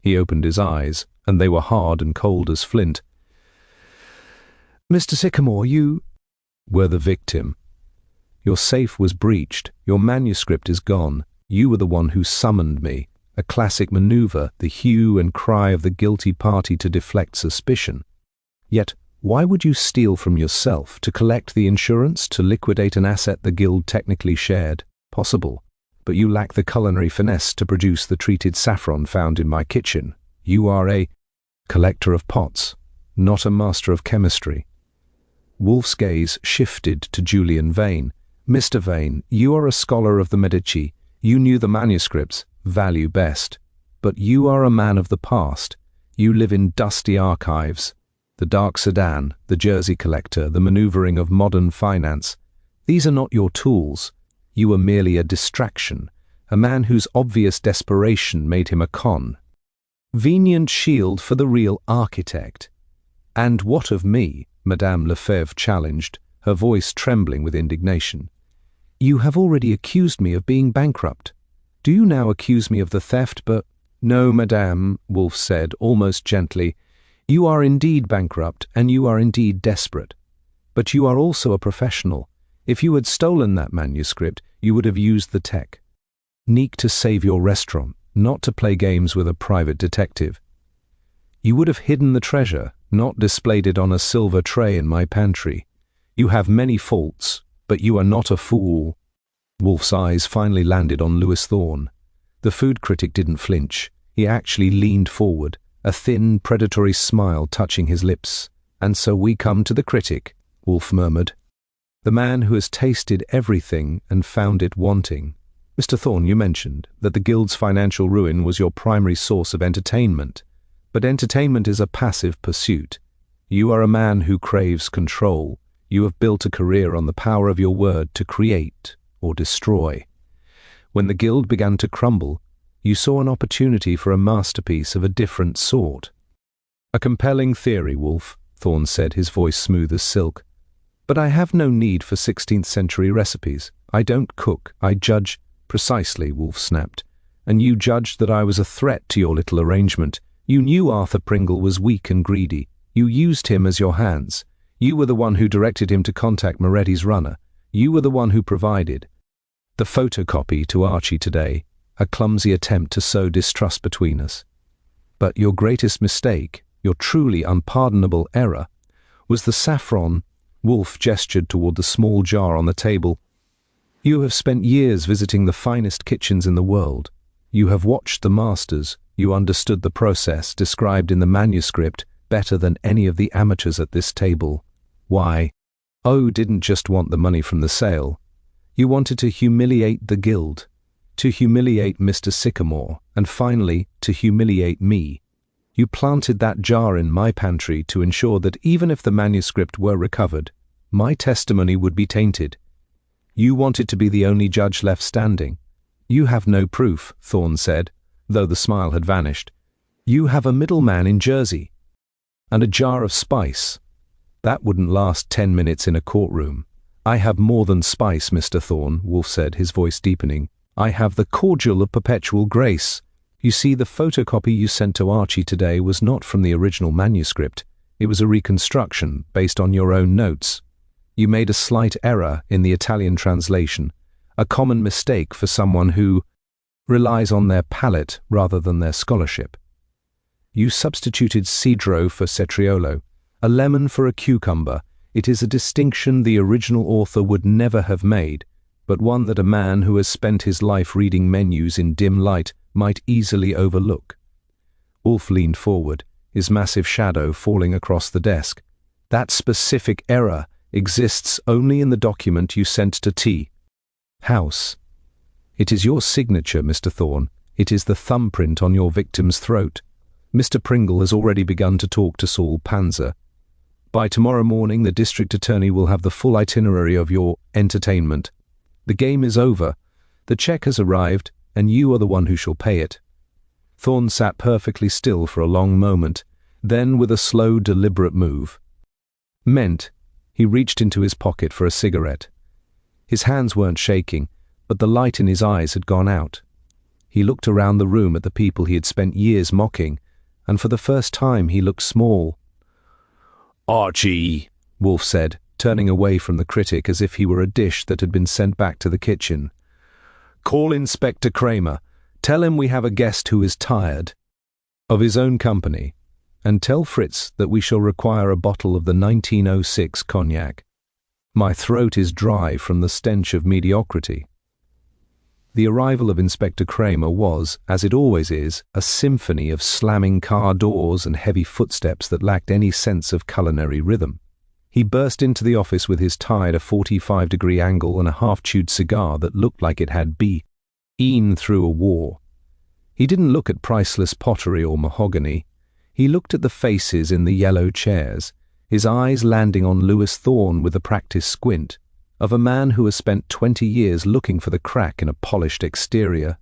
He opened his eyes, and they were hard and cold as flint. Mr. Sycamore, you were the victim. Your safe was breached. Your manuscript is gone. You were the one who summoned me. A classic maneuver, the hue and cry of the guilty party to deflect suspicion. Yet, why would you steal from yourself? To collect the insurance? To liquidate an asset the guild technically shared? Possible. But you lack the culinary finesse to produce the treated saffron found in my kitchen. You are a collector of pots, not a master of chemistry. Wolfe's gaze shifted to Julian Vane. Mr. Vane, you are a scholar of the Medici. You knew the manuscripts, value best. But you are a man of the past. You live in dusty archives. The dark sedan, the jersey collector, the maneuvering of modern finance. These are not your tools. You are merely a distraction, a man whose obvious desperation made him a convenient shield for the real architect. And what of me? Madame Lefebvre challenged, her voice trembling with indignation. You have already accused me of being bankrupt. Do you now accuse me of the theft? But no, madame, Wolfe said, almost gently. You are indeed bankrupt, and you are indeed desperate. But you are also a professional. If you had stolen that manuscript, you would have used the technique to save your restaurant, not to play games with a private detective. You would have hidden the treasure, not displayed it on a silver tray in my pantry. You have many faults, but you are not a fool. Wolfe's eyes finally landed on Lewis Thorne. The food critic didn't flinch. He actually leaned forward, a thin, predatory smile touching his lips. And so we come to the critic, Wolfe murmured. The man who has tasted everything and found it wanting. Mr. Thorne, you mentioned that the guild's financial ruin was your primary source of entertainment. But entertainment is a passive pursuit. You are a man who craves control. You have built a career on the power of your word to create or destroy. When the guild began to crumble, you saw an opportunity for a masterpiece of a different sort. A compelling theory, Wolfe, Thorne said, his voice smooth as silk. But I have no need for 16th century recipes. I don't cook, I judge. Precisely, Wolfe snapped. And you judged that I was a threat to your little arrangement. You knew Arthur Pringle was weak and greedy. You used him as your hands. You were the one who directed him to contact Moretti's runner. You were the one who provided the photocopy to Archie today, a clumsy attempt to sow distrust between us. But your greatest mistake, your truly unpardonable error, was the saffron. Wolfe gestured toward the small jar on the table. You have spent years visiting the finest kitchens in the world. You have watched the masters. You understood the process described in the manuscript better than any of the amateurs at this table. Why? Didn't just want the money from the sale. You wanted to humiliate the guild, to humiliate Mr. Sycamore, and finally to humiliate me. You planted that jar in my pantry to ensure that even if the manuscript were recovered, my testimony would be tainted. You wanted to be the only judge left standing. You have no proof, Thorne said, though the smile had vanished. You have a middleman in Jersey, and a jar of spice. That wouldn't last 10 minutes in a courtroom. I have more than spice, Mr. Thorne, Wolfe said, his voice deepening. I have the cordial of perpetual grace. You see, the photocopy you sent to Archie today was not from the original manuscript. It was a reconstruction based on your own notes. You made a slight error in the Italian translation, a common mistake for someone who relies on their palate rather than their scholarship. You substituted cedro for cetriolo, a lemon for a cucumber. It is a distinction the original author would never have made, but one that a man who has spent his life reading menus in dim light might easily overlook. Wolfe leaned forward, his massive shadow falling across the desk. That specific error exists only in the document you sent to T. House. It is your signature, Mr. Thorne. It is the thumbprint on your victim's throat. Mr. Pringle has already begun to talk to Saul Panzer. By tomorrow morning, the district attorney will have the full itinerary of your entertainment. The game is over. The check has arrived, and you are the one who shall pay it. Thorne sat perfectly still for a long moment, then with a slow, deliberate move. He reached into his pocket for a cigarette. His hands weren't shaking, but the light in his eyes had gone out. He looked around the room at the people he had spent years mocking, and for the first time he looked small. Archie, Wolfe said, turning away from the critic as if he were a dish that had been sent back to the kitchen. "Call Inspector Cramer. Tell him we have a guest who is tired of his own company, and tell Fritz that we shall require a bottle of the 1906 cognac. My throat is dry from the stench of mediocrity." The arrival of Inspector Cramer was, as it always is, a symphony of slamming car doors and heavy footsteps that lacked any sense of culinary rhythm. He burst into the office with his tie at a 45-degree angle and a half-chewed cigar that looked like it had been through a war. He didn't look at priceless pottery or mahogany. He looked at the faces in the yellow chairs, his eyes landing on Lewis Thorne with a practiced squint of a man who has spent 20 years looking for the crack in a polished exterior.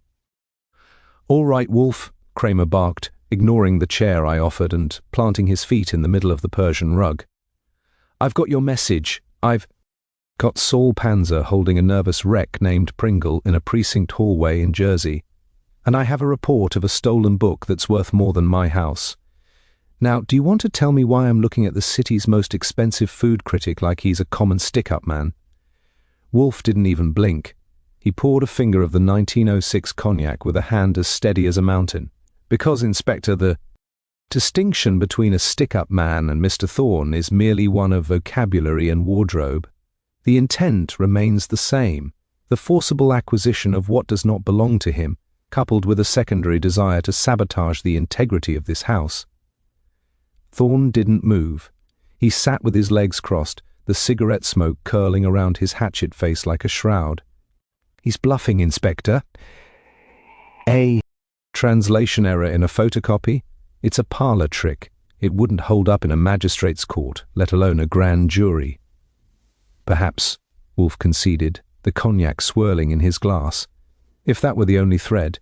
"All right, Wolfe," Cramer barked, ignoring the chair I offered and planting his feet in the middle of the Persian rug. "I've got your message. I've got Saul Panzer holding a nervous wreck named Pringle in a precinct hallway in Jersey, and I have a report of a stolen book that's worth more than my house. Now, do you want to tell me why I'm looking at the city's most expensive food critic like he's a common stick-up man?" Wolfe didn't even blink. He poured a finger of the 1906 cognac with a hand as steady as a mountain. "Because, Inspector, the distinction between a stick-up man and Mr. Thorne is merely one of vocabulary and wardrobe. The intent remains the same, the forcible acquisition of what does not belong to him, coupled with a secondary desire to sabotage the integrity of this house." Thorne didn't move. He sat with his legs crossed, the cigarette smoke curling around his hatchet face like a shroud. "He's bluffing, Inspector. A translation error in a photocopy? It's a parlor trick. It wouldn't hold up in a magistrate's court, let alone a grand jury." "Perhaps," Wolfe conceded, the cognac swirling in his glass, "if that were the only thread.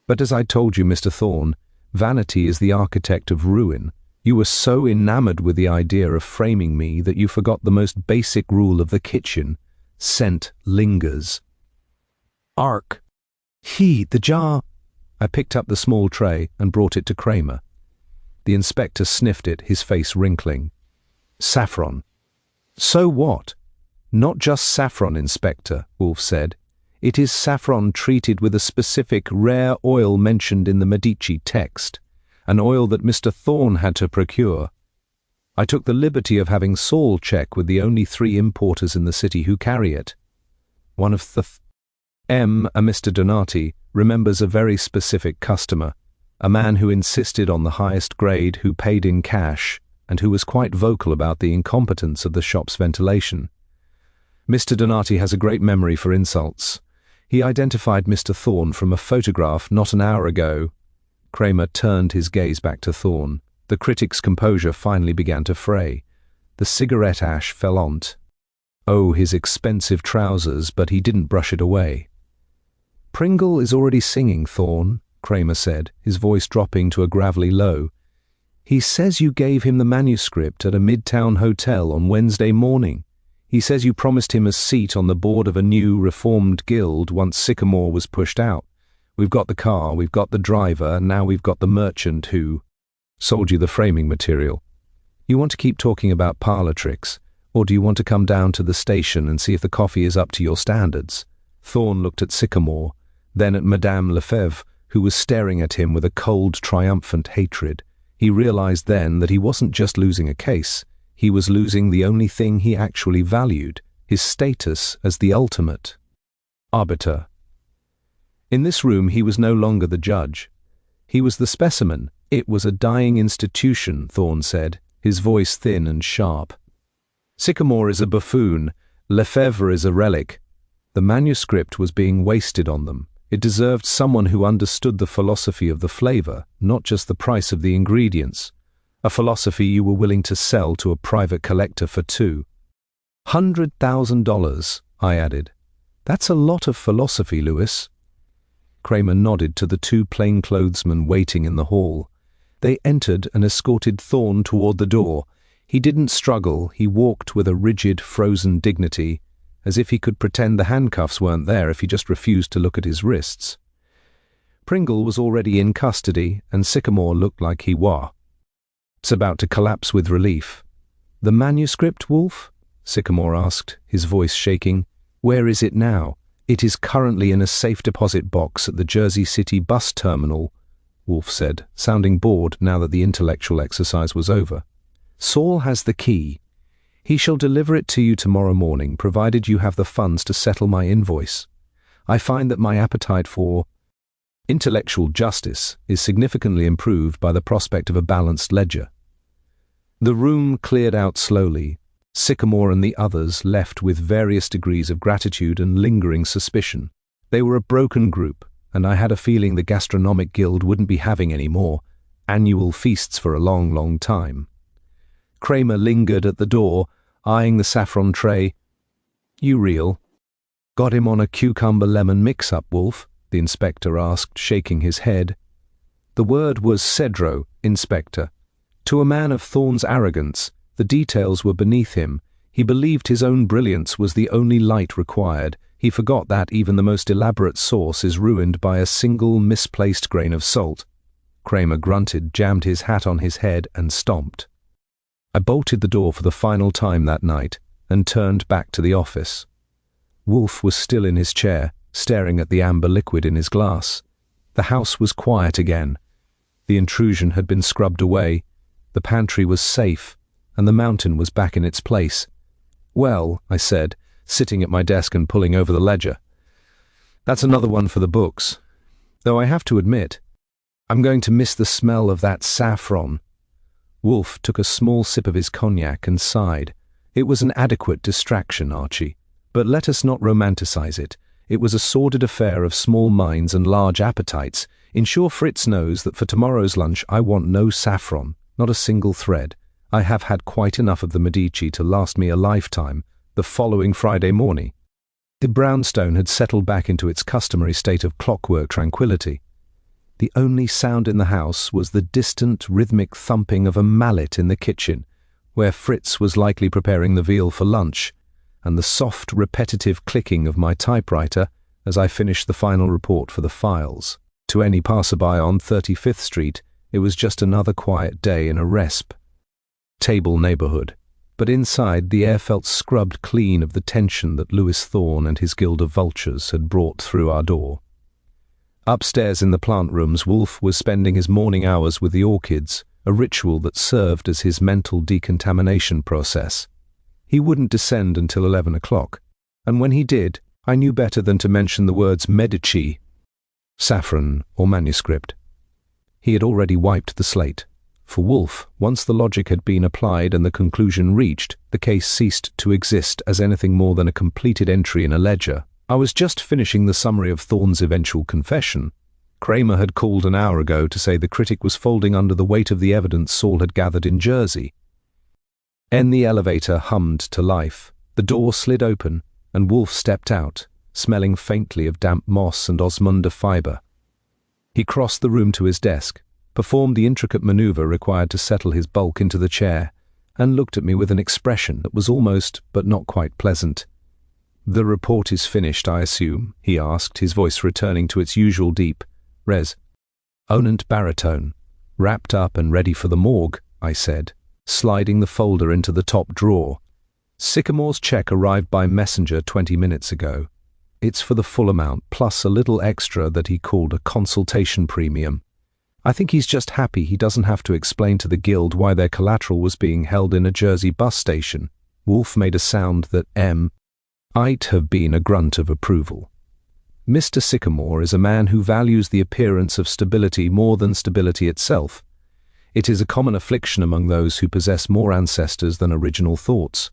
But as I told you, Mr. Thorne, vanity is the architect of ruin. You were so enamored with the idea of framing me that you forgot the most basic rule of the kitchen. Scent lingers." The jar." I picked up the small tray and brought it to Cramer. The inspector sniffed it, his face wrinkling. "Saffron." "So what?" "Not just saffron, Inspector," Wolfe said. "It is saffron treated with a specific rare oil mentioned in the Medici text. An oil that Mr. Thorne had to procure. I took the liberty of having Saul check with the only 3 importers in the city who carry it. One of a Mr. Donati, remembers a very specific customer, a man who insisted on the highest grade, who paid in cash, and who was quite vocal about the incompetence of the shop's ventilation. Mr. Donati has a great memory for insults. He identified Mr. Thorne from a photograph not an hour ago." Cramer turned his gaze back to Thorne. The critic's composure finally began to fray. The cigarette ash fell on't. Oh, his expensive trousers, but he didn't brush it away. "Pringle is already singing, Thorne," Cramer said, his voice dropping to a gravelly low. "He says you gave him the manuscript at a midtown hotel on Wednesday morning. He says you promised him a seat on the board of a new reformed guild once Sycamore was pushed out. We've got the car, we've got the driver, and now we've got the merchant who sold you the framing material. You want to keep talking about parlor tricks, or do you want to come down to the station and see if the coffee is up to your standards?" Thorne looked at Sycamore, then at Madame Lefebvre, who was staring at him with a cold, triumphant hatred. He realized then that he wasn't just losing a case, he was losing the only thing he actually valued, his status as the ultimate arbiter. In this room he was no longer the judge. He was the specimen. It was a dying institution, Thorne said, his voice thin and sharp. Sycamore is a buffoon. Lefebvre is a relic. The manuscript was being wasted on them. It deserved someone who understood the philosophy of the flavor, not just the price of the ingredients. A philosophy you were willing to sell to a private collector for $200,000, I added. That's a lot of philosophy, Lewis. Cramer nodded to the 2 plainclothesmen waiting in the hall. They entered and escorted Thorne toward the door. He didn't struggle, he walked with a rigid, frozen dignity, as if he could pretend the handcuffs weren't there if he just refused to look at his wrists. Pringle was already in custody, and Sycamore looked like he was about to collapse with relief. "The manuscript, Wolfe?" Sycamore asked, his voice shaking. "Where is it now?" "It is currently in a safe deposit box at the Jersey City bus terminal," Wolfe said, sounding bored now that the intellectual exercise was over. "Saul has the key. He shall deliver it to you tomorrow morning, provided you have the funds to settle my invoice. I find that my appetite for intellectual justice is significantly improved by the prospect of a balanced ledger." The room cleared out slowly. Sycamore and the others left with various degrees of gratitude and lingering suspicion. They were a broken group, and I had a feeling the Gastronomic Guild wouldn't be having any more annual feasts for a long, long time. Cramer lingered at the door, eyeing the saffron tray. "You real? Got him on a cucumber-lemon mix-up, Wolfe?" the inspector asked, shaking his head. The word was Cedro, Inspector. To a man of Thorne's arrogance, the details were beneath him. He believed his own brilliance was the only light required. He forgot that even the most elaborate sauce is ruined by a single misplaced grain of salt. Cramer grunted, jammed his hat on his head, and stomped. I bolted the door for the final time that night and turned back to the office. Wolfe was still in his chair, staring at the amber liquid in his glass. The house was quiet again. The intrusion had been scrubbed away. The pantry was safe, and the mountain was back in its place. "Well," I said, sitting at my desk and pulling over the ledger, "that's another one for the books. Though I have to admit, I'm going to miss the smell of that saffron." Wolfe took a small sip of his cognac and sighed. "It was an adequate distraction, Archie. But let us not romanticize it. It was a sordid affair of small minds and large appetites. Ensure Fritz knows that for tomorrow's lunch I want no saffron, not a single thread. I have had quite enough of the Medici to last me a lifetime." The following Friday morning, the brownstone had settled back into its customary state of clockwork tranquility. The only sound in the house was the distant, rhythmic thumping of a mallet in the kitchen, where Fritz was likely preparing the veal for lunch, and the soft, repetitive clicking of my typewriter as I finished the final report for the files. To any passerby on 35th Street, it was just another quiet day in a resp. Table neighborhood. But inside, the air felt scrubbed clean of the tension that Lewis Thorne and his guild of vultures had brought through our door. Upstairs in the plant rooms, Wolfe was spending his morning hours with the orchids, a ritual that served as his mental decontamination process. He wouldn't descend until 11 o'clock, and when he did, I knew better than to mention the words Medici, saffron, or manuscript. He had already wiped the slate. For Wolfe, once the logic had been applied and the conclusion reached, the case ceased to exist as anything more than a completed entry in a ledger. I was just finishing the summary of Thorne's eventual confession. Cramer had called an hour ago to say the critic was folding under the weight of the evidence Saul had gathered in Jersey. The elevator hummed to life. The door slid open, and Wolfe stepped out, smelling faintly of damp moss and osmunda fibre. He crossed the room to his desk, performed the intricate maneuver required to settle his bulk into the chair, and looked at me with an expression that was almost but not quite pleasant. "The report is finished, I assume?" he asked, his voice returning to its usual deep, resonant baritone. "Wrapped up and ready for the morgue," I said, sliding the folder into the top drawer. "Sycamore's check arrived by messenger 20 minutes ago. It's for the full amount, plus a little extra that he called a consultation premium. I think he's just happy he doesn't have to explain to the guild why their collateral was being held in a Jersey bus station." Wolfe made a sound that might have been a grunt of approval. "Mr. Sycamore is a man who values the appearance of stability more than stability itself. It is a common affliction among those who possess more ancestors than original thoughts.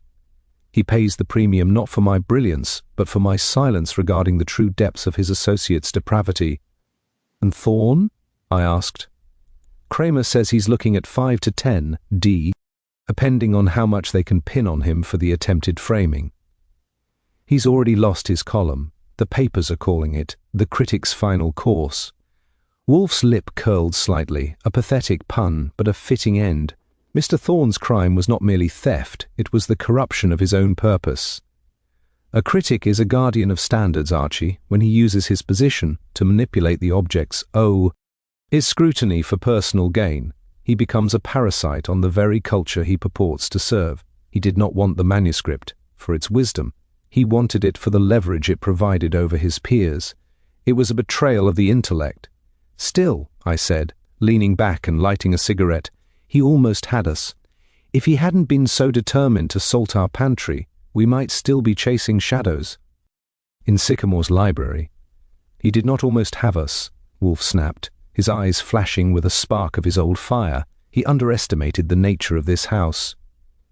He pays the premium not for my brilliance, but for my silence regarding the true depths of his associate's depravity." "And Thorne?" I asked. "Cramer says he's looking at 5 to 10 D, depending on how much they can pin on him for the attempted framing. He's already lost his column. The papers are calling it the critic's final course." Wolfe's lip curled slightly, a pathetic pun, but a fitting end. Mr. Thorne's crime was not merely theft, it was the corruption of his own purpose. A critic is a guardian of standards, Archie, when he uses his position to manipulate the object's is scrutiny for personal gain. He becomes a parasite on the very culture he purports to serve. He did not want the manuscript for its wisdom. He wanted it for the leverage it provided over his peers. It was a betrayal of the intellect. Still, I said, leaning back and lighting a cigarette, he almost had us. If he hadn't been so determined to salt our pantry, we might still be chasing shadows. In Sycamore's library. He did not almost have us, Wolfe snapped, his eyes flashing with a spark of his old fire. He underestimated the nature of this house.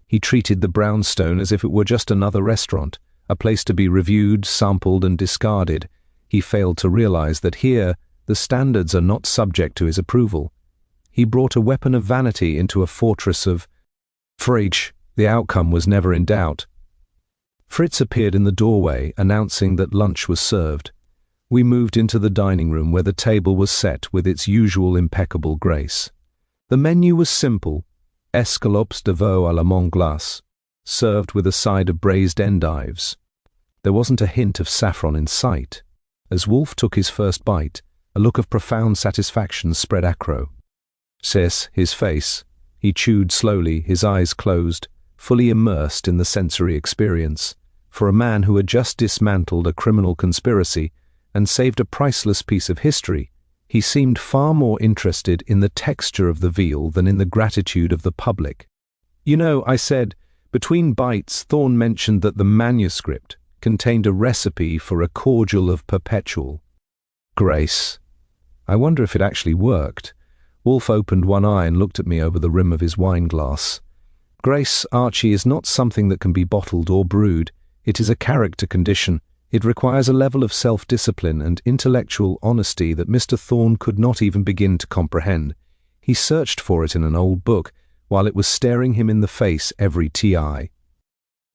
He treated the brownstone as if it were just another restaurant, a place to be reviewed, sampled, and discarded. He failed to realize that here, the standards are not subject to his approval. He brought a weapon of vanity into a fortress of Frege. The outcome was never in doubt. Fritz appeared in the doorway, announcing that lunch was served. We moved into the dining room where the table was set with its usual impeccable grace. The menu was simple: escalopes de veau à la Montglace, served with a side of braised endives. There wasn't a hint of saffron in sight. As Wolfe took his first bite, a look of profound satisfaction spread across his face. He chewed slowly, his eyes closed, fully immersed in the sensory experience. For a man who had just dismantled a criminal conspiracy and saved a priceless piece of history, he seemed far more interested in the texture of the veal than in the gratitude of the public. "You know," I said, between bites Thorne mentioned that the manuscript contained a recipe for a cordial of perpetual grace. I wonder if it actually worked. Wolfe opened one eye and looked at me over the rim of his wine glass. "Grace, Archie, is not something that can be bottled or brewed. It is a character condition. It requires a level of self-discipline and intellectual honesty that Mr. Thorne could not even begin to comprehend. He searched for it in an old book, while it was staring him in the face every TI.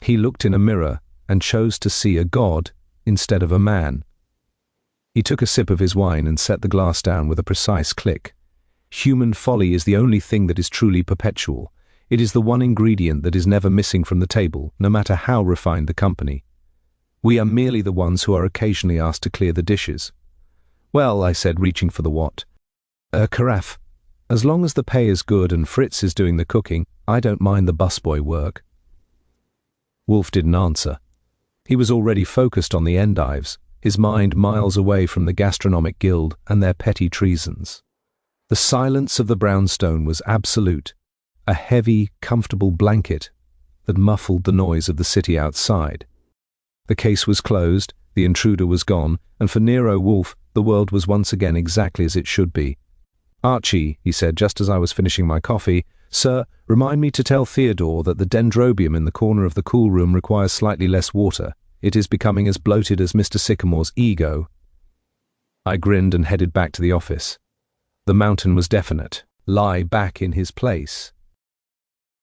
He looked in a mirror and chose to see a god instead of a man." He took a sip of his wine and set the glass down with a precise click. "Human folly is the only thing that is truly perpetual. It is the one ingredient that is never missing from the table, no matter how refined the company. We are merely the ones who are occasionally asked to clear the dishes." "Well," I said, reaching for the what. "A carafe. As long as the pay is good and Fritz is doing the cooking, I don't mind the busboy work." Wolfe didn't answer. He was already focused on the endives, his mind miles away from the gastronomic guild and their petty treasons. The silence of the brownstone was absolute, a heavy, comfortable blanket that muffled the noise of the city outside. The case was closed, the intruder was gone, and for Nero Wolfe, the world was once again exactly as it should be. "Archie," he said just as I was finishing my coffee, "Sir, remind me to tell Theodore that the dendrobium in the corner of the cool room requires slightly less water. It is becoming as bloated as Mr. Sycamore's ego." I grinned and headed back to the office. The mountain was definite. Lie back in his place.